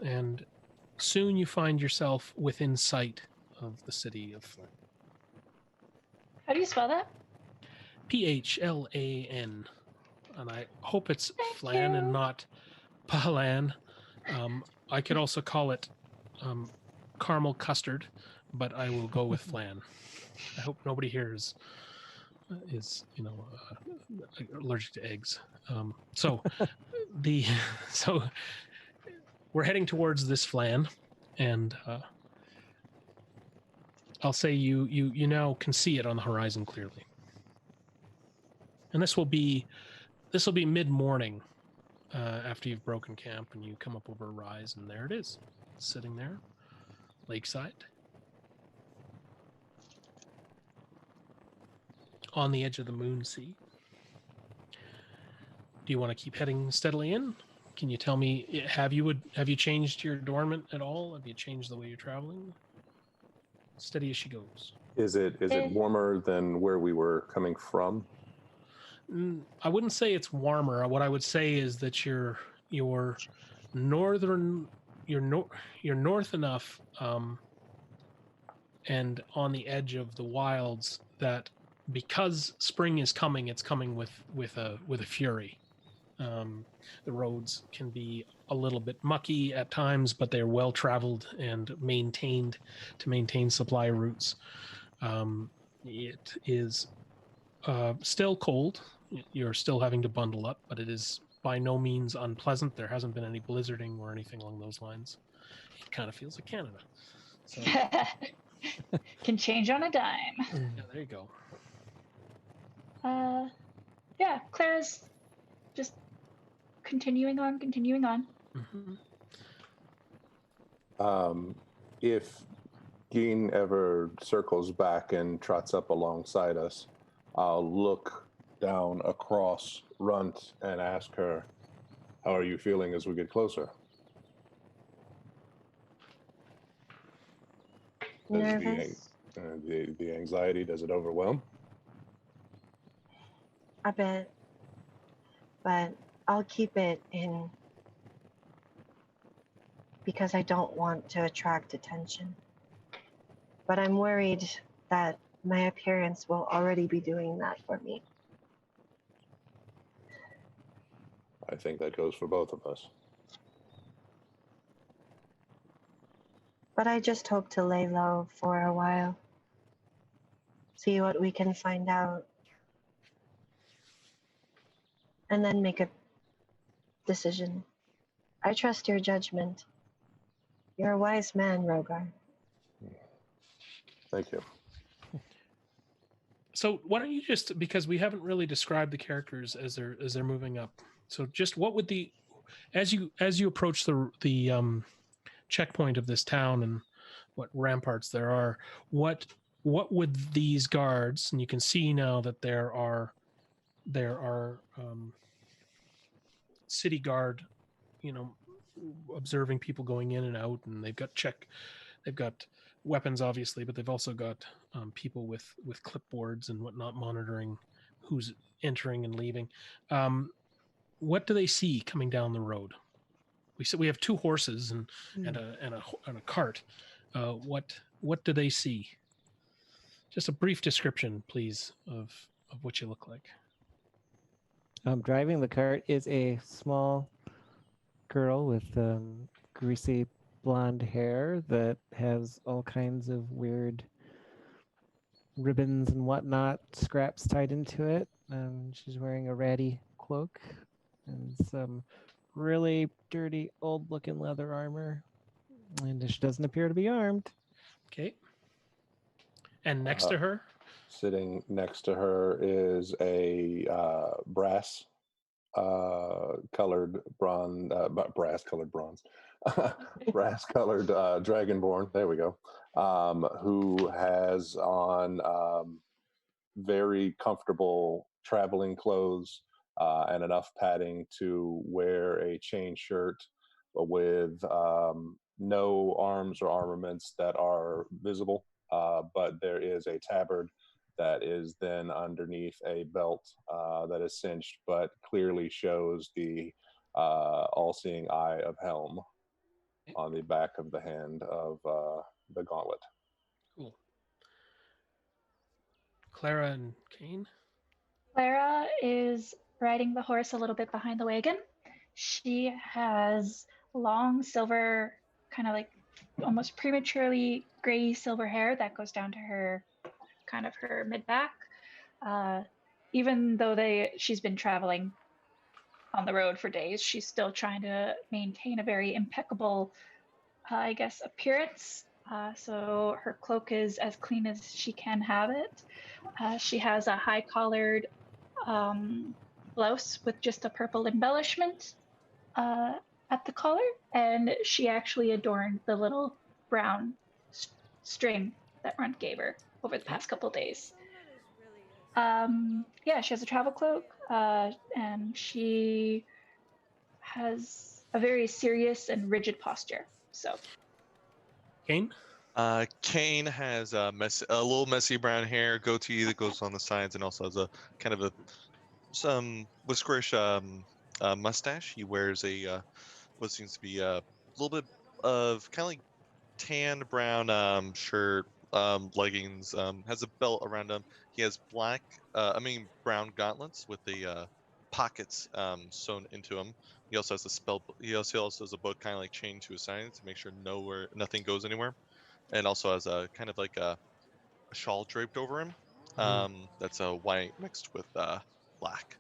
and soon you find yourself within sight of the city of Flint. How do you spell that? Phlan, and I hope it's Thank Flan you. and not Palan. I could also call it caramel custard, but I will go with Flan. I hope nobody here is allergic to eggs. So we're heading towards this Flan, and I'll say you now can see it on the horizon clearly. And this will be mid-morning after you've broken camp and you come up over a rise, and there it is, sitting there, lakeside, on the edge of the Moon Sea. Do you want to keep heading steadily in? Can you tell me, have you changed your adornment at all? Have you changed the way you're traveling? Steady as she goes. Is it warmer than where we were coming from? I wouldn't say it's warmer. What I would say is that you're north enough, and on the edge of the wilds, that because spring is coming, it's coming with a fury. The roads can be a little bit mucky at times, but they're well traveled and maintained to maintain supply routes. It is still cold. You're still having to bundle up, but it is by no means unpleasant. There hasn't been any blizzarding or anything along those lines. It kind of feels like Canada. So Can change on a dime. yeah, there you go. Yeah, Clara's just continuing on. Mm-hmm. If Geen ever circles back and trots up alongside us, I'll look down across Runt and ask her, "How are you feeling as we get closer?" Does Nervous? the anxiety, does it overwhelm? A bit. But I'll keep it in because I don't want to attract attention. But I'm worried that my appearance will already be doing that for me. I think that goes for both of us. But I just hope to lay low for a while. See what we can find out. And then make a decision. I trust your judgment. You're a wise man, Rogar. Thank you. So why don't you just, because we haven't really described the characters as they're moving up. So just what would the, as you approach the checkpoint of this town and what ramparts there are, what would these guards, and you can see now that there are city guard, observing people going in and out, and they've got weapons obviously, but they've also got people with clipboards and whatnot monitoring who's entering and leaving. What do they see coming down the road? We have two horses and a cart. What do they see? Just a brief description, please, of what you look like. Driving the cart is a small girl with greasy blonde hair that has all kinds of weird ribbons and whatnot, scraps tied into it. She's wearing a ratty cloak and some really dirty, old-looking leather armor. And she doesn't appear to be armed. Okay. And next to her? Sitting next to her is a brass colored bronze, brass colored bronze, brass colored dragonborn. There we go. Who has on very comfortable traveling clothes and enough padding to wear a chain shirt with no arms or armaments that are visible, but there is a tabard that is then underneath a belt that is cinched, but clearly shows the all-seeing eye of Helm on the back of the hand of the gauntlet. Cool. Clara and Kane? Clara is riding the horse a little bit behind the wagon. She has long silver, kind of like almost prematurely gray silver hair that goes down to her mid back. Even though she's been traveling on the road for days, she's still trying to maintain a very impeccable, appearance. So her cloak is as clean as she can have it. She has a high collared blouse with just a purple embellishment at the collar, and she actually adorned the little brown string that Runt gave her over the past couple of days. She has a travel cloak, and she has a very serious and rigid posture. So, Kane? Kane has a little messy brown hair, goatee that goes on the sides, and also has a kind of some whiskerish mustache. He wears what seems to be a little bit of kind of like tan brown shirt, leggings, has a belt around him. He has brown gauntlets with the pockets sewn into them. He also has a spell. He also has a book kind of like chained to his side to make sure nothing goes anywhere, and also has a kind of like a shawl draped over him. That's a white mixed with black.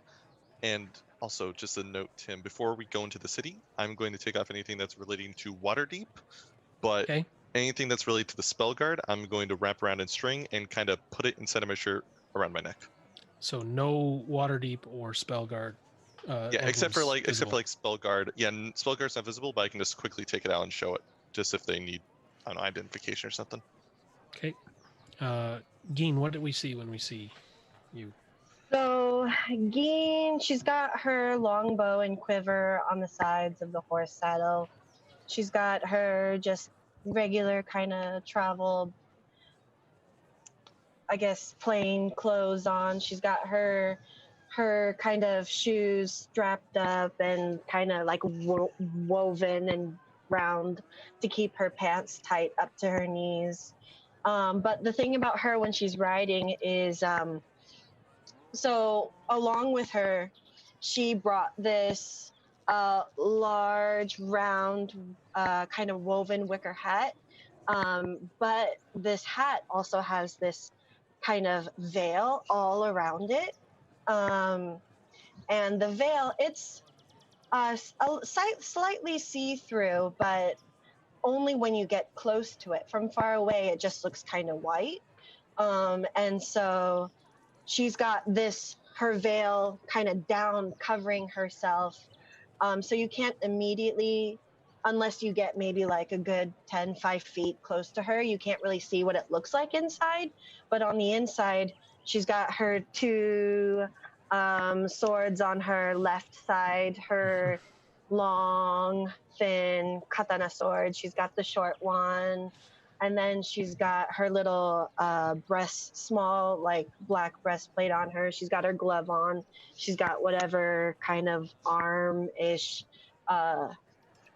And also, just a note, Tim, before we go into the city, I'm going to take off anything that's relating to Waterdeep, but anything that's related to the spell guard, I'm going to wrap around in string and kind of put it inside of my shirt around my neck. So no Waterdeep or spell guard. Except for spell guard. Yeah, spell guard's not visible, but I can just quickly take it out and show it. just if they need, I don't know, identification or something. Okay. Geen, what did we see when we see you? So, Geen, she's got her long bow and quiver on the sides of the horse saddle. She's got her just regular kind of travel, I guess, plain clothes on. She's got her kind of shoes strapped up and kind of like woven and round to keep her pants tight up to her knees. But the thing about her when she's riding is, so along with her, she brought this large, round, kind of woven wicker hat. But this hat also has this kind of veil all around it. And the veil, it's slightly see-through, but only when you get close to it. From far away, it just looks kind of white. And so she's got her veil kind of down, covering herself. So you can't immediately, unless you get maybe like a good 5 feet close to her, you can't really see what it looks like inside. But on the inside, she's got her 2 swords on her left side, her long, thin katana sword. She's got the short one. And then she's got her little small, like black breastplate on her. She's got her glove on. She's got whatever kind of arm-ish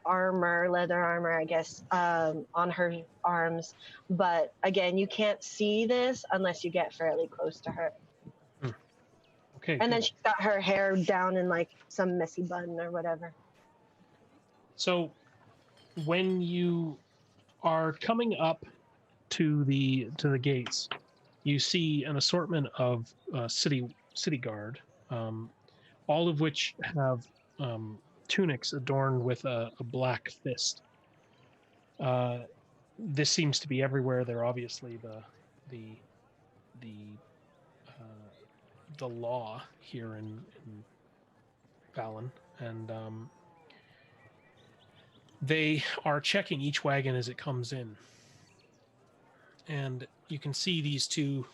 armor, leather armor, I guess, on her arms. But again, you can't see this unless you get fairly close to her. Okay. And then good. she's got her hair down in like some messy bun or whatever. So when you are coming up to the gates, you see an assortment of city guard, all of which have tunics adorned with a black fist. This seems to be everywhere. They're obviously the law here in Fallon, and they are checking each wagon as it comes in. And you can see these two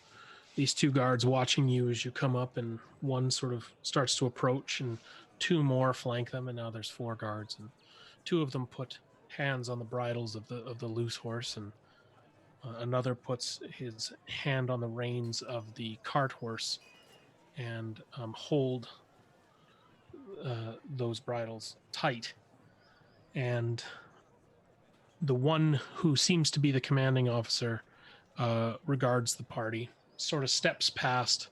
guards watching you as you come up, and one sort of starts to approach, and 2 more flank them, and now there's 4 guards, and 2 of them put hands on the bridles of the loose horse, and another puts his hand on the reins of the cart horse and hold those bridles tight. And the one who seems to be the commanding officer regards the party, sort of steps past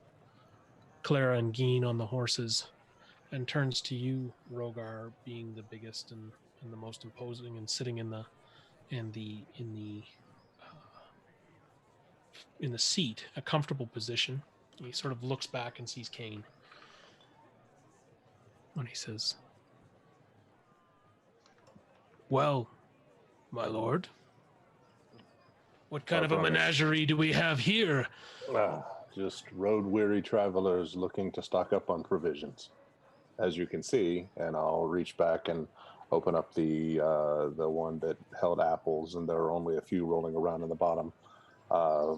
Clara and Geen on the horses, and turns to you, Rogar, being the biggest and the most imposing, and sitting in the seat, a comfortable position. He sort of looks back and sees Kane, and he says, "Well, my lord, what kind of a menagerie do we have here?" Just road-weary travelers looking to stock up on provisions. As you can see, and I'll reach back and open up the one that held apples, and there are only a few rolling around in the bottom.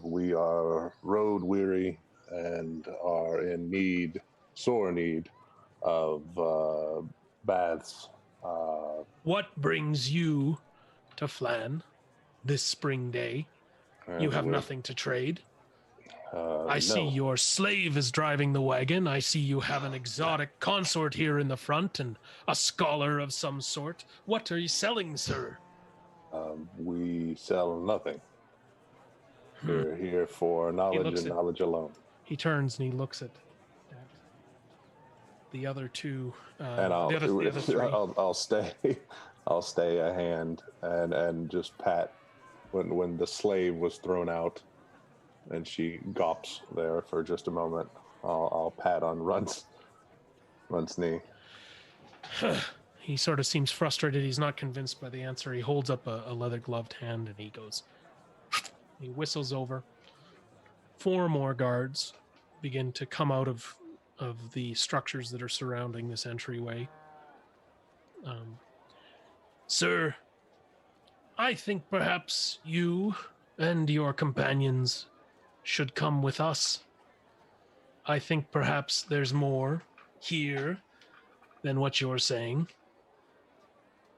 We are road-weary and are in sore need of baths. What brings you to Flan this spring day? You have nothing to trade. I see no. your slave is driving the wagon. I see you have an exotic consort here in the front and a scholar of some sort. What are you selling, sir? We sell nothing. We're here for knowledge and knowledge alone. He turns and he looks at the other 2. And the other 3. I'll stay a hand and just pat when the slave was thrown out, and she gawps there for just a moment. I'll pat on Runt's knee. He sort of seems frustrated. He's not convinced by the answer. He holds up a leather-gloved hand, and he goes... He whistles over. 4 more guards begin to come out of the structures that are surrounding this entryway. Sir, I think perhaps you and your companions should come with us. I think perhaps there's more here than what you're saying.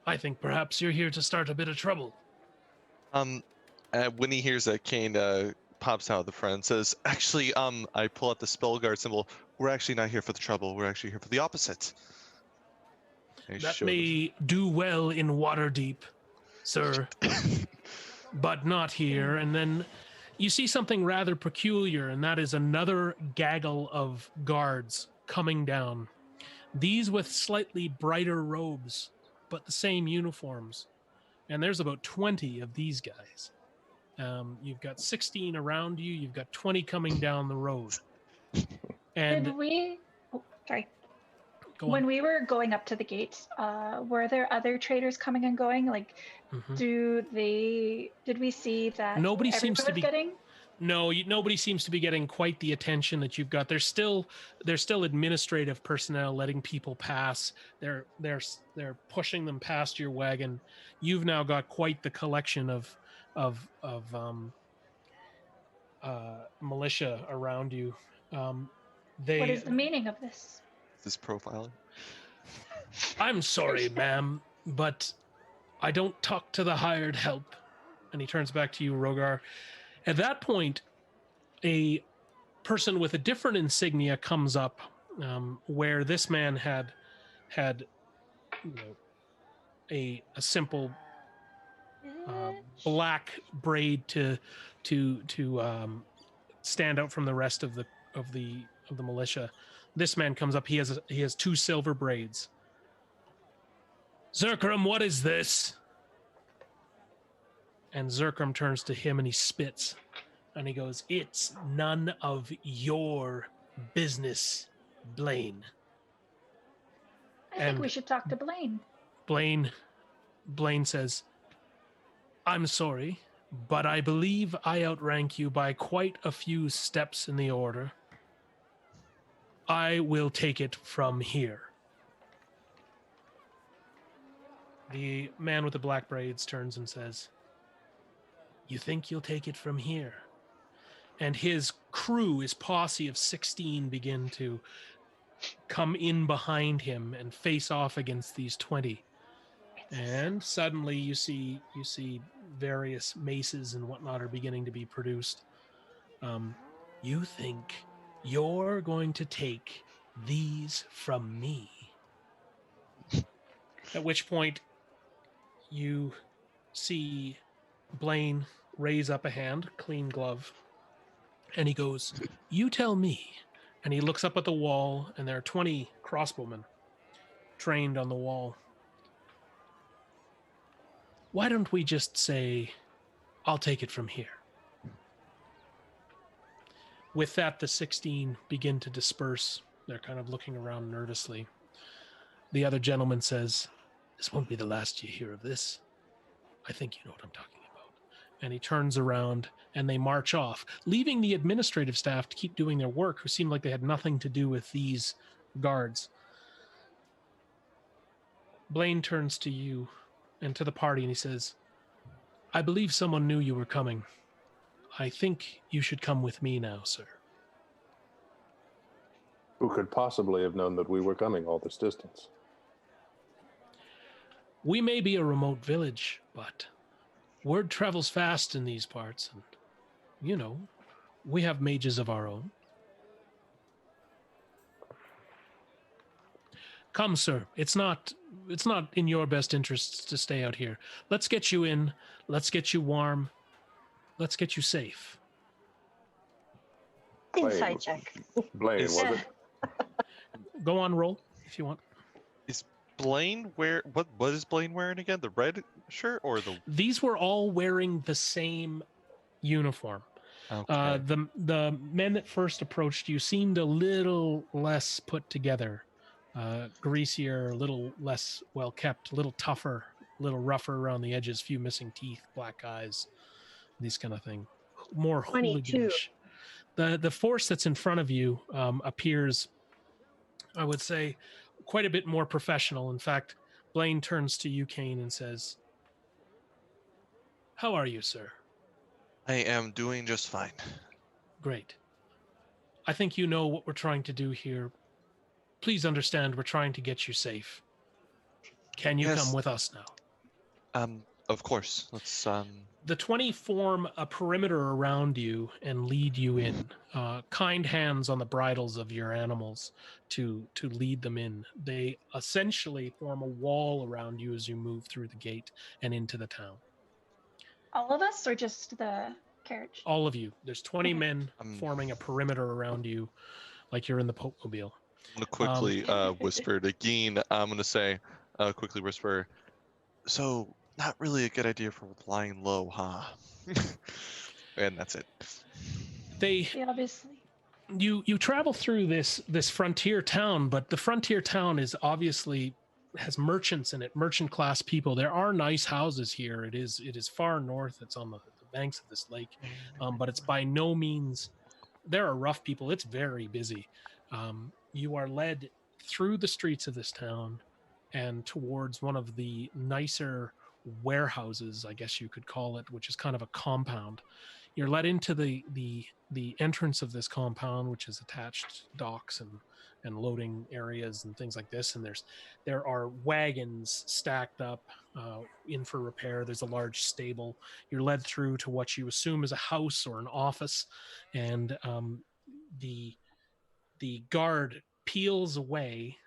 I think perhaps you're here to start a bit of trouble. When he hears that, Kane pops out of the front and says, "Actually, I pull out the spell guard symbol. We're actually not here for the trouble. We're actually here for the opposite." I That show may do well in Waterdeep, sir, but not here. And then you see something rather peculiar, and that is another gaggle of guards coming down. These with slightly brighter robes, but the same uniforms. And there's about 20 of these guys. You've got 16 around you. You've got 20 coming down the road. And Did we? Oh, sorry. go on. When we were going up to the gates, were there other traders coming and going? Like, Mhm. did we see that Nobody everyone seems to was be getting? No, nobody seems to be getting quite the attention that you've got. There's still administrative personnel letting people pass. They're pushing them past your wagon. You've now got quite the collection of militia around you. What is the meaning of this? this profiling. I'm sorry, ma'am, but I don't talk to the hired help. And he turns back to you, Rogar. At that point, a person with a different insignia comes up, where this man had a simple black braid to stand out from the rest of the militia. This man comes up. He has 2 silver braids. Zerkram, what is this? And Zerkram turns to him and he spits. And he goes, "It's none of your business, Blaine." I think we should talk to Blaine. Blaine says, "I'm sorry, but I believe I outrank you by quite a few steps in the order. I will take it from here." The man with the black braids turns and says, "You think you'll take it from here?" And his crew, his posse of 16, begin to come in behind him and face off against these 20. And suddenly you see various maces and whatnot are beginning to be produced. You think you're going to take these from me? At which point you see Blaine raise up a hand, clean glove, and he goes, "You tell me." And he looks up at the wall, and there are 20 crossbowmen trained on the wall. "Why don't we just say, I'll take it from here?" With that, the 16 begin to disperse. They're kind of looking around nervously. The other gentleman says, "This won't be the last you hear of this. I think you know what I'm talking about." And he turns around and they march off, leaving the administrative staff to keep doing their work, who seemed like they had nothing to do with these guards. Blaine turns to you and to the party and he says, "I believe someone knew you were coming. I think you should come with me now, sir." Who could possibly have known that we were coming all this distance? We may be a remote village, but word travels fast in these parts, and, we have mages of our own. Come, sir. It's not in your best interests to stay out here. Let's get you in. Let's get you warm. Let's get you safe. Insight check. Blaine, was it? Go on, roll if you want. Is Blaine what is Blaine wearing again? The red shirt or the? These were all wearing the same uniform. Okay. The men that first approached you seemed a little less put together, greasier, a little less well kept, a little tougher, a little rougher around the edges, few missing teeth, black eyes, these kind of thing. More 22. hooliganish. The force that's in front of you appears, I would say, quite a bit more professional. In fact, Blaine turns to you, Kane, and says, How are you, sir? I am doing just fine. Great. I think you know what we're trying to do here. Please understand we're trying to get you safe. Can you come Yes. with us now? Of course. Let's The 20 form a perimeter around you and lead you in. Kind hands on the bridles of your animals to lead them in. They essentially form a wall around you as you move through the gate and into the town. All of us or just the carriage? All of you. There's 20 Okay. men forming a perimeter around you like you're in the Pope Mobile. I'm gonna quickly whisper to Geen. I'm gonna say, quickly whisper. So, not really a good idea for flying low, huh? And that's it. Yeah, obviously. You travel through this frontier town, but the frontier town is obviously has merchants in it, merchant class people. There are nice houses here. It is far north. It's on the banks of this lake, but it's by no means. There are rough people. It's very busy. You are led through the streets of this town and towards one of the nicer warehouses, I guess you could call it, which is kind of a compound. You're led into the entrance of this compound, which is attached docks and loading areas and things like this. And there are wagons stacked up in for repair. There's a large stable. You're led through to what you assume is a house or an office, and the guard peels away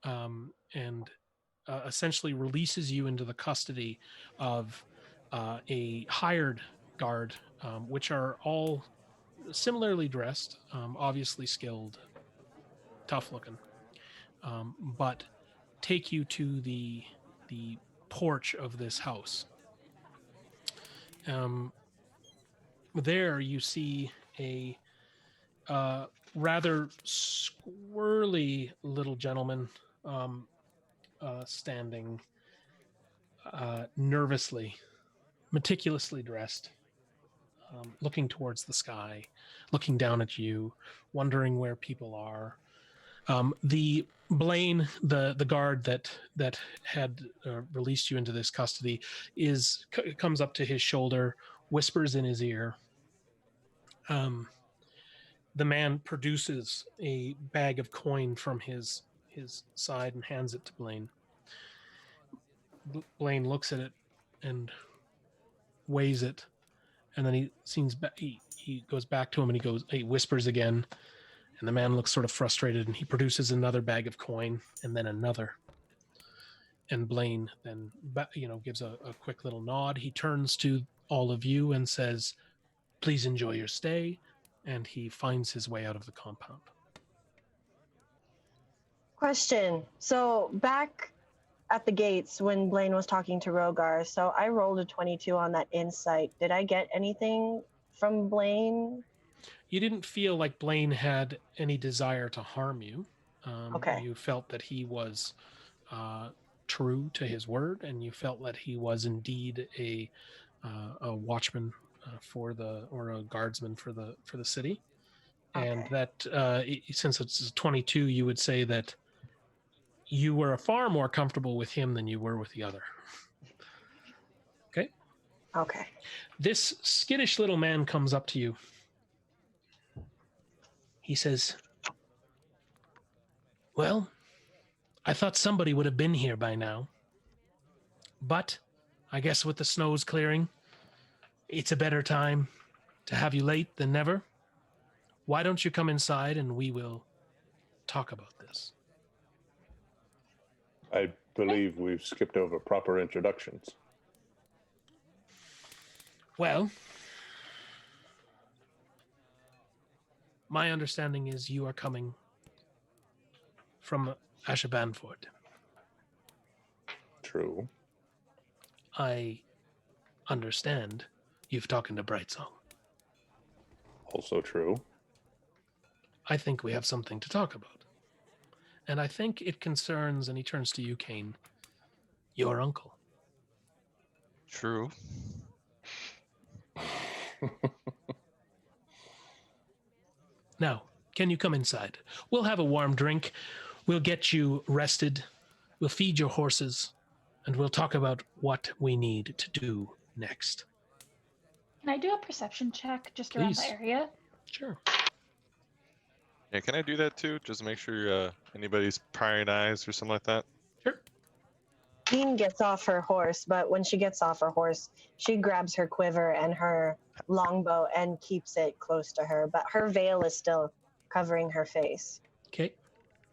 and essentially releases you into the custody of a hired guard, which are all similarly dressed, obviously skilled, tough looking, but take you to the porch of this house. There you see a rather squirrely little gentleman standing nervously, meticulously dressed, looking towards the sky, looking down at you, wondering where people are. The Blaine, the guard that had released you into this custody, comes up to his shoulder, whispers in his ear. The man produces a bag of coin from his side and hands it to Blaine. Blaine looks at it and weighs it, and then he goes back to him and he whispers again, and the man looks sort of frustrated, and he produces another bag of coin and then another. And Blaine then gives a quick little nod. He turns to all of you and says, "Please enjoy your stay," and he finds his way out of the compound. Question. So back at the gates when Blaine was talking to Rogar, so I rolled a 22 on that insight. Did I get anything from Blaine? You didn't feel like Blaine had any desire to harm you. Okay. You felt that he was true to his word, and you felt that he was indeed a watchman or a guardsman for the city. Okay. And that since it's 22, you would say that you were far more comfortable with him than you were with the other. Okay? Okay. This skittish little man comes up to you. He says, "Well, I thought somebody would have been here by now. But I guess with the snows clearing, it's a better time to have you late than never. Why don't you come inside and we will talk about this?" I believe we've skipped over proper introductions. Well, my understanding is you are coming from Ashabanford. True. I understand you've talked to Brightsong. Also true. I think we have something to talk about. And I think it concerns, and he turns to you, Kane, your uncle. True. Now, can you come inside? We'll have a warm drink. We'll get you rested. We'll feed your horses. And we'll talk about what we need to do next. Can I do a perception check just around the Please. area? Sure. Yeah, can I do that too? Just to make sure anybody's prying eyes or something like that. Sure. Jean gets off her horse, but when she gets off her horse, she grabs her quiver and her longbow and keeps it close to her, but her veil is still covering her face. Okay.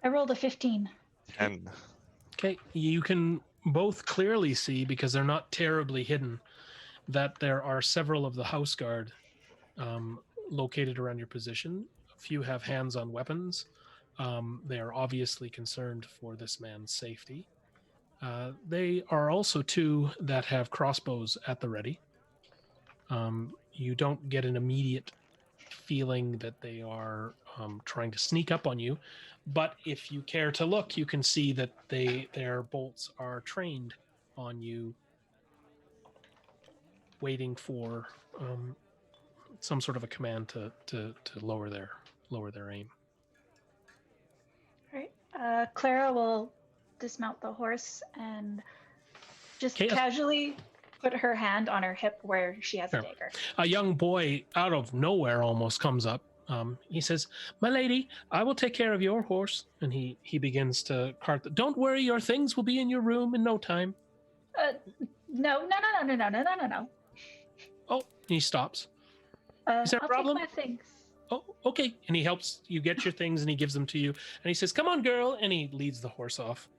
I rolled a 15. 10. Okay. You can both clearly see, because they're not terribly hidden, that there are several of the house guard located around your position. A few have hands on weapons. They are obviously concerned for this man's safety. They are also two that have crossbows at the ready. You don't get an immediate feeling that they are trying to sneak up on you, but if you care to look, you can see that their bolts are trained on you, waiting for some sort of a command to lower their aim. All right. Clara will dismount the horse and just Okay. casually put her hand on her hip where she has Sure. a dagger. A young boy out of nowhere almost comes up. He says, "My lady, I will take care of your horse." And he begins to cart. Don't worry, your things will be in your room in no time. No. Oh, he stops. Is there a I'll problem? take my things. Oh, okay. And he helps you get your things, and he gives them to you. And he says, "Come on, girl," and he leads the horse off.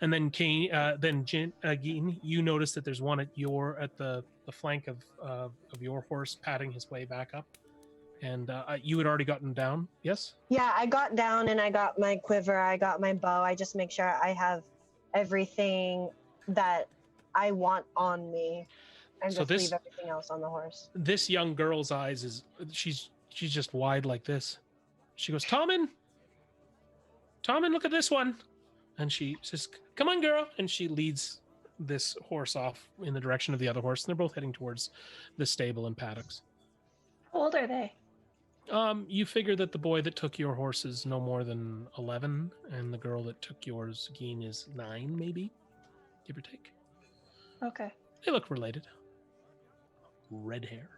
And then Gene, you notice that there's one at the flank of your horse, patting his way back up. And you had already gotten down, yes? Yeah, I got down and I got my quiver, I got my bow. I just make sure I have everything that I want on me, and So just this- leave everything else on the horse. This young girl's eyes she's just wide like this. She goes, Tommen, look at this one. And she says, "Come on, girl." And she leads this horse off in the direction of the other horse. And they're both heading towards the stable and paddocks. How old are they? You figure that the boy that took your horse is no more than 11, and the girl that took yours, Geen, is 9, maybe, give or take. Okay. They look related. Red hair.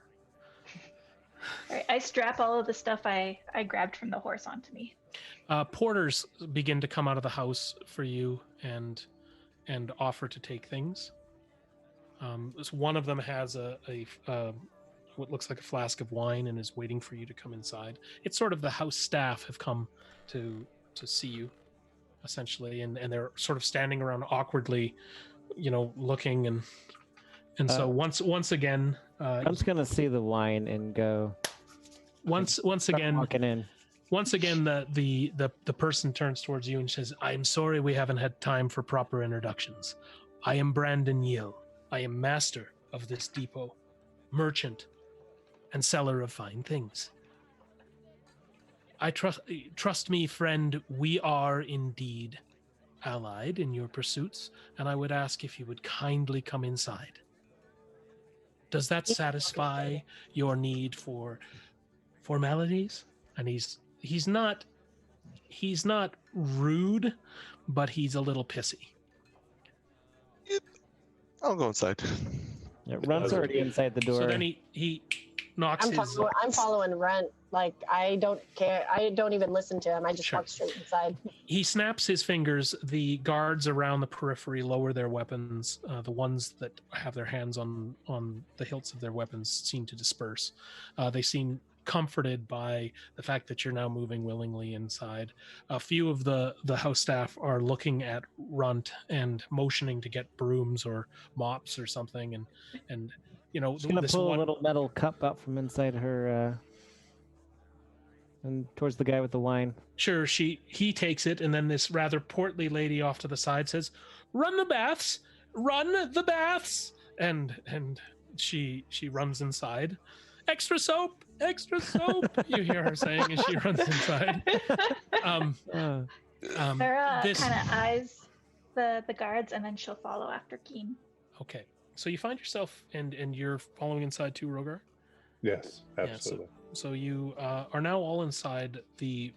All right. I strap all of the stuff I grabbed from the horse onto me. Porters begin to come out of the house for you and offer to take things. One of them has a what looks like a flask of wine and is waiting for you to come inside. It's sort of the house staff have come to see you, essentially, and they're sort of standing around awkwardly, looking and so once again, I'm just gonna see the wine and go. once Start again. walking in. Once again, the person turns towards you and says, "I'm sorry we haven't had time for proper introductions. I am Brandon Yill. I am master of this depot, merchant, and seller of fine things. I trust me, friend, we are indeed allied in your pursuits, and I would ask if you would kindly come inside. Does that satisfy your need for formalities?" And he's not rude, but he's a little pissy. I'll go inside. Yeah, Run's already inside the door. So then he knocks his I'm following Run. Like, I don't care. I don't even listen to him. I just Sure. walk straight inside. he snaps his fingers. The guards around the periphery lower their weapons. The ones that have their hands on the hilts of their weapons seem to disperse. They seem comforted by the fact that you're now moving willingly inside. A few of the house staff are looking at Runt and motioning to get brooms or mops or something, and She's gonna this pull one a little metal cup out from inside her, and towards the guy with the wine. Sure, he takes it, and then this rather portly lady off to the side says, run the baths," and she runs inside. Extra soap, you hear her saying as she runs inside. Sarah this- kind of eyes the guards, and then she'll follow after Keen. Okay, so you find yourself and you're following inside too, Rogar. Yes, absolutely. So you are now all inside the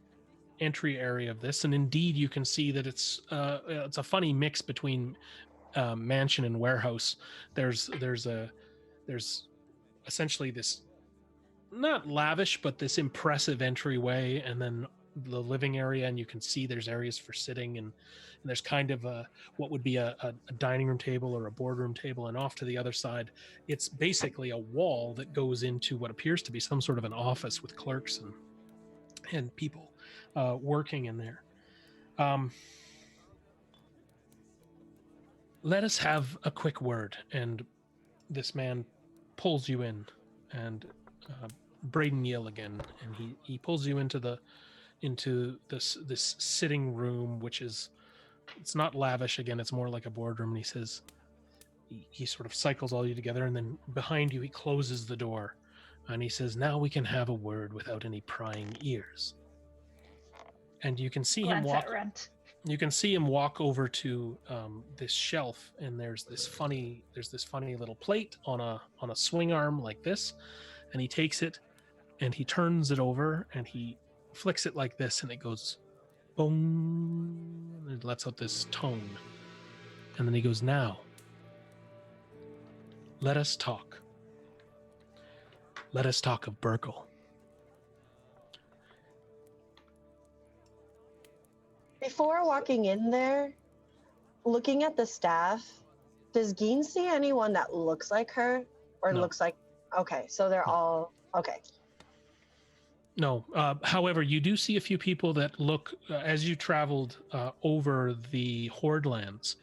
entry area of this, and indeed you can see that it's a funny mix between mansion and warehouse. There's essentially this, not lavish, but this impressive entryway, and then the living area, and you can see there's areas for sitting, and there's kind of what would be a dining room table or a boardroom table, and off to the other side, it's basically a wall that goes into what appears to be some sort of an office with clerks and people working in there. Let us have a quick word. And this man pulls you in, and Braden Yale again, and he pulls you into this sitting room, which is, it's not lavish. Again, it's more like a boardroom. And he says, he sort of cycles all you together, and then behind you he closes the door, and he says, "Now we can have a word without any prying ears." And you can see him Glance walk. at Rent. You can see him walk over to this shelf, and there's this funny little plate on a swing arm like this, and he takes it and he turns it over and he flicks it like this, and it goes boom, and it lets out this tone, and then he goes, "Now let us talk. Let us talk of Burkle." Before walking in there, looking at the staff, does Geen see anyone that looks like her? Or No. looks like... Okay, so they're No. all... Okay. No. However, you do see a few people that look, as you traveled over the Horde lands,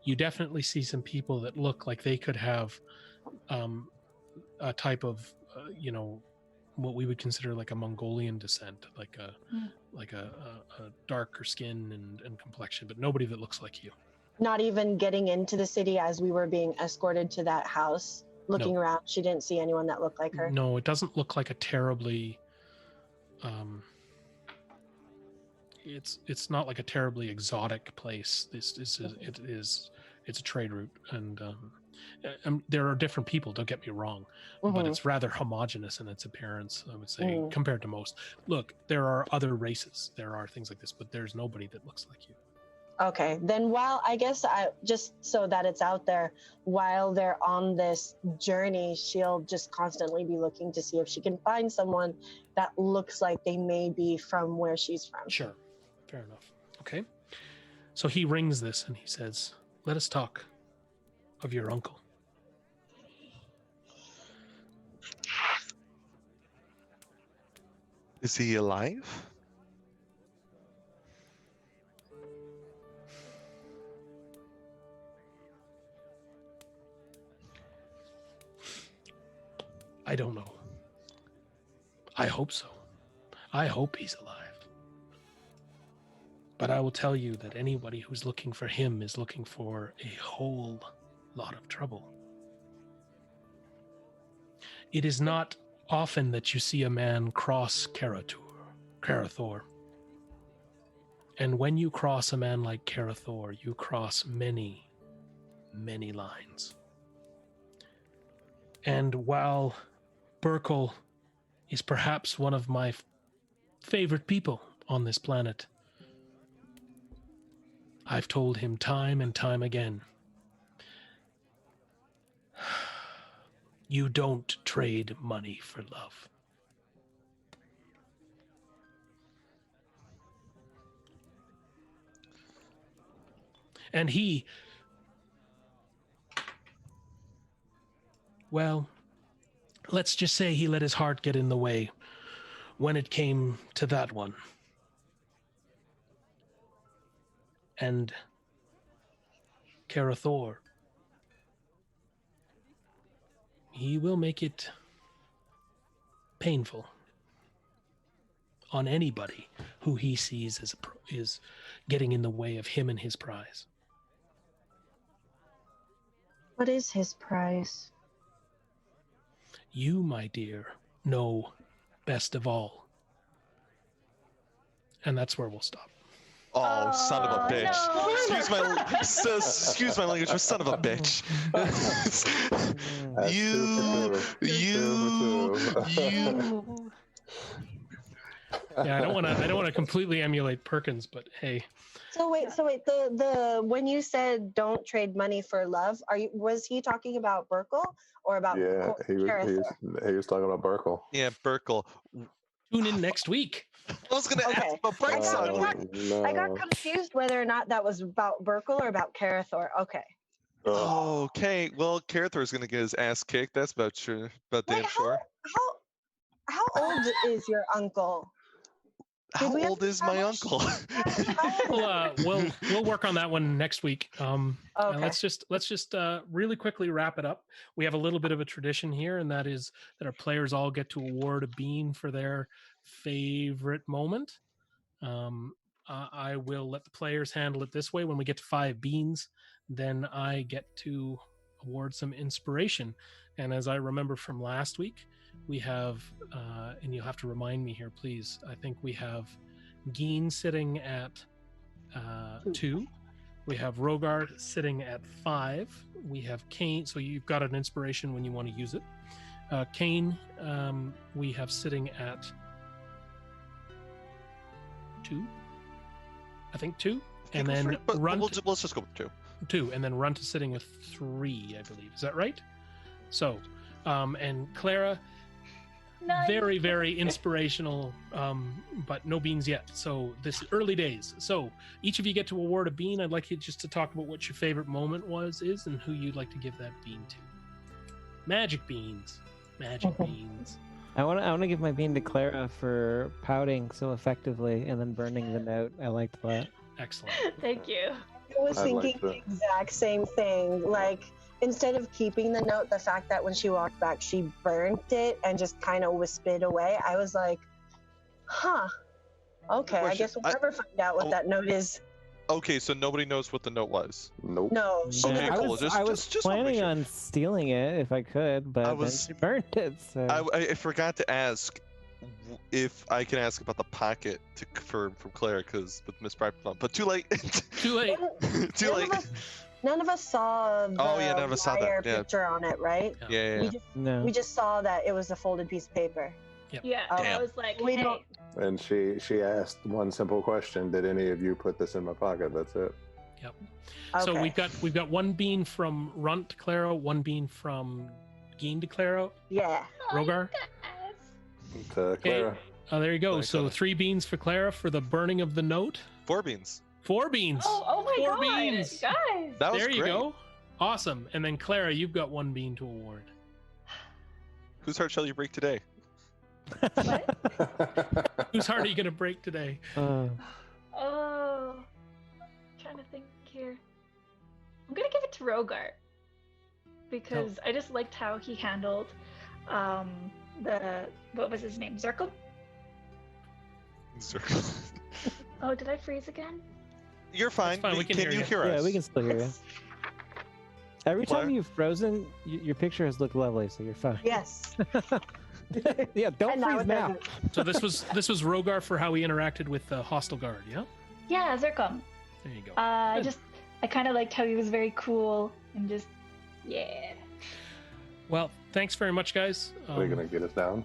you definitely see some people that look like they could have a type of, what we would consider like a Mongolian descent, like a darker skin and complexion, but nobody that looks like you. Not even getting into the city as we were being escorted to that house. Looking around, she didn't see anyone that looked like her. No, it doesn't look like a terribly... it's not like a terribly exotic place. It's a trade route, and there are different people, don't get me wrong, but it's rather homogenous in its appearance, I would say, compared to most. Look, there are other races, there are things like this, but there's nobody that looks like you. Okay, then just so that it's out there, while they're on this journey, she'll just constantly be looking to see if she can find someone that looks like they may be from where she's from. Sure, fair enough. Okay, so he rings this and he says, "Let us talk of your uncle." Is he alive? I don't know. I hope so. I hope he's alive. But I will tell you that anybody who's looking for him is looking for a whole lot of trouble. It is not often that you see a man cross Karathor. And when you cross a man like Karathor, you cross many, many lines. And while Burkle is perhaps one of my favorite people on this planet, I've told him time and time again, you don't trade money for love. And he, well, let's just say he let his heart get in the way when it came to that one. And Karathor, he will make it painful on anybody who he sees as is getting in the way of him and his prize. What is his prize? You, my dear, know best of all. And that's where we'll stop. Oh, son of a bitch. No. Excuse my language, but son of a bitch. That's you. Yeah, I don't want to completely emulate Perkins, but hey, So wait. The when you said don't trade money for love, was he talking about Burkle or about Yeah, Karithor? he was talking about Burkle. Yeah, Burkle. Tune in next week. I was gonna ask Okay. about Bright Side. I got confused whether or not that was about Burkle or about Karithor. Okay. Oh, okay. Well, Karithor's gonna get his ass kicked. That's about sure. About damn Wait, sure. how old is your uncle? How we old is my uncle? We'll work on that one next week. Okay. Let's just really quickly wrap it up. We have a little bit of a tradition here, and that is that our players all get to award a bean for their favorite moment. I will let the players handle it this way. When we get to 5 beans, then I get to award some inspiration. And as I remember from last week, we have, and you'll have to remind me here, please. I think we have Geen sitting at 2. We have Rogar sitting at 5. We have Kane. So you've got an inspiration when you want to use it. Kane, we have sitting at 2. I think 2. And then Runt. Let's just go with 2. 2. And then Runt is sitting with 3, I believe. Is that right? So, and Clara, very, very inspirational, but no beans yet. So this early days. So each of you get to award a bean. I'd like you just to talk about what your favorite moment is, and who you'd like to give that bean to. Magic beans. Magic beans. I want to give my bean to Clara for pouting so effectively and then burning the note. I liked that. Excellent. Thank you. I was thinking the exact same thing. Like, instead of keeping the note, the fact that when she walked back, she burnt it and just kind of wisped it away. I was like, huh. Okay, I guess we'll never find out what that note is. Okay, so nobody knows what the note was. Nope. No, she Okay, I cool. was Just planning on stealing it if I could, but then she burnt it. So. I forgot to ask if I can ask about the pocket from Claire, because with Miss Brightman, but too late. Too late. Too late. None of us saw the never saw that. Yeah. picture on it, right? Yeah. We just saw that it was a folded piece of paper. Yep. Yeah, I was like, We hey. don't- And she asked one simple question: did any of you put this in my pocket? That's it. Yep. Okay. So we've got 1 bean from Runt to Claro, 1 bean from Geen to Claro. Yeah. Rogar. To Clara. Oh, there you go. Very So good. 3 beans for Clara for the burning of the note. 4 beans. 4 beans. Oh my 4 god, beans. guys. That was There you great. go. Awesome. And then Clara, you've got 1 bean to award. Whose heart shall you break today? Whose heart are you going to break today? Oh, trying to think here. I'm gonna give it to Rogar because I just liked how he handled what was his name? Zirkle? Oh, did I freeze again? You're fine. fine, we can hear you you. hear us? Yeah, we can still hear you. Every time Claire? you've frozen, your picture has looked lovely, so you're fine. Yes. Yeah, don't And now freeze it now. doesn't. So this was Rogar for how he interacted with the hostile guard, yeah? Yeah, Zircom. There you go. I kind of liked how he was very cool and just, yeah. Well, thanks very much, guys. Are they gonna get us down?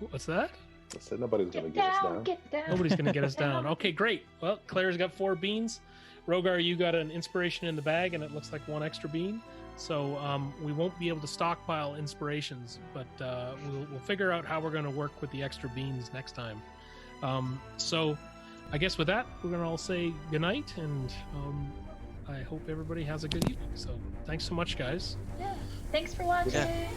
What's that? I said nobody's gonna Get get us down, down. get down. Nobody's going to get us down. Okay, great. Well, Claire's got 4 beans. Rogar, you got an inspiration in the bag, and it looks like 1 extra bean. So we won't be able to stockpile inspirations, but we'll figure out how we're going to work with the extra beans next time. So I guess with that, we're going to all say goodnight, and I hope everybody has a good evening. So thanks so much, guys. Yeah. Thanks for watching. Yeah.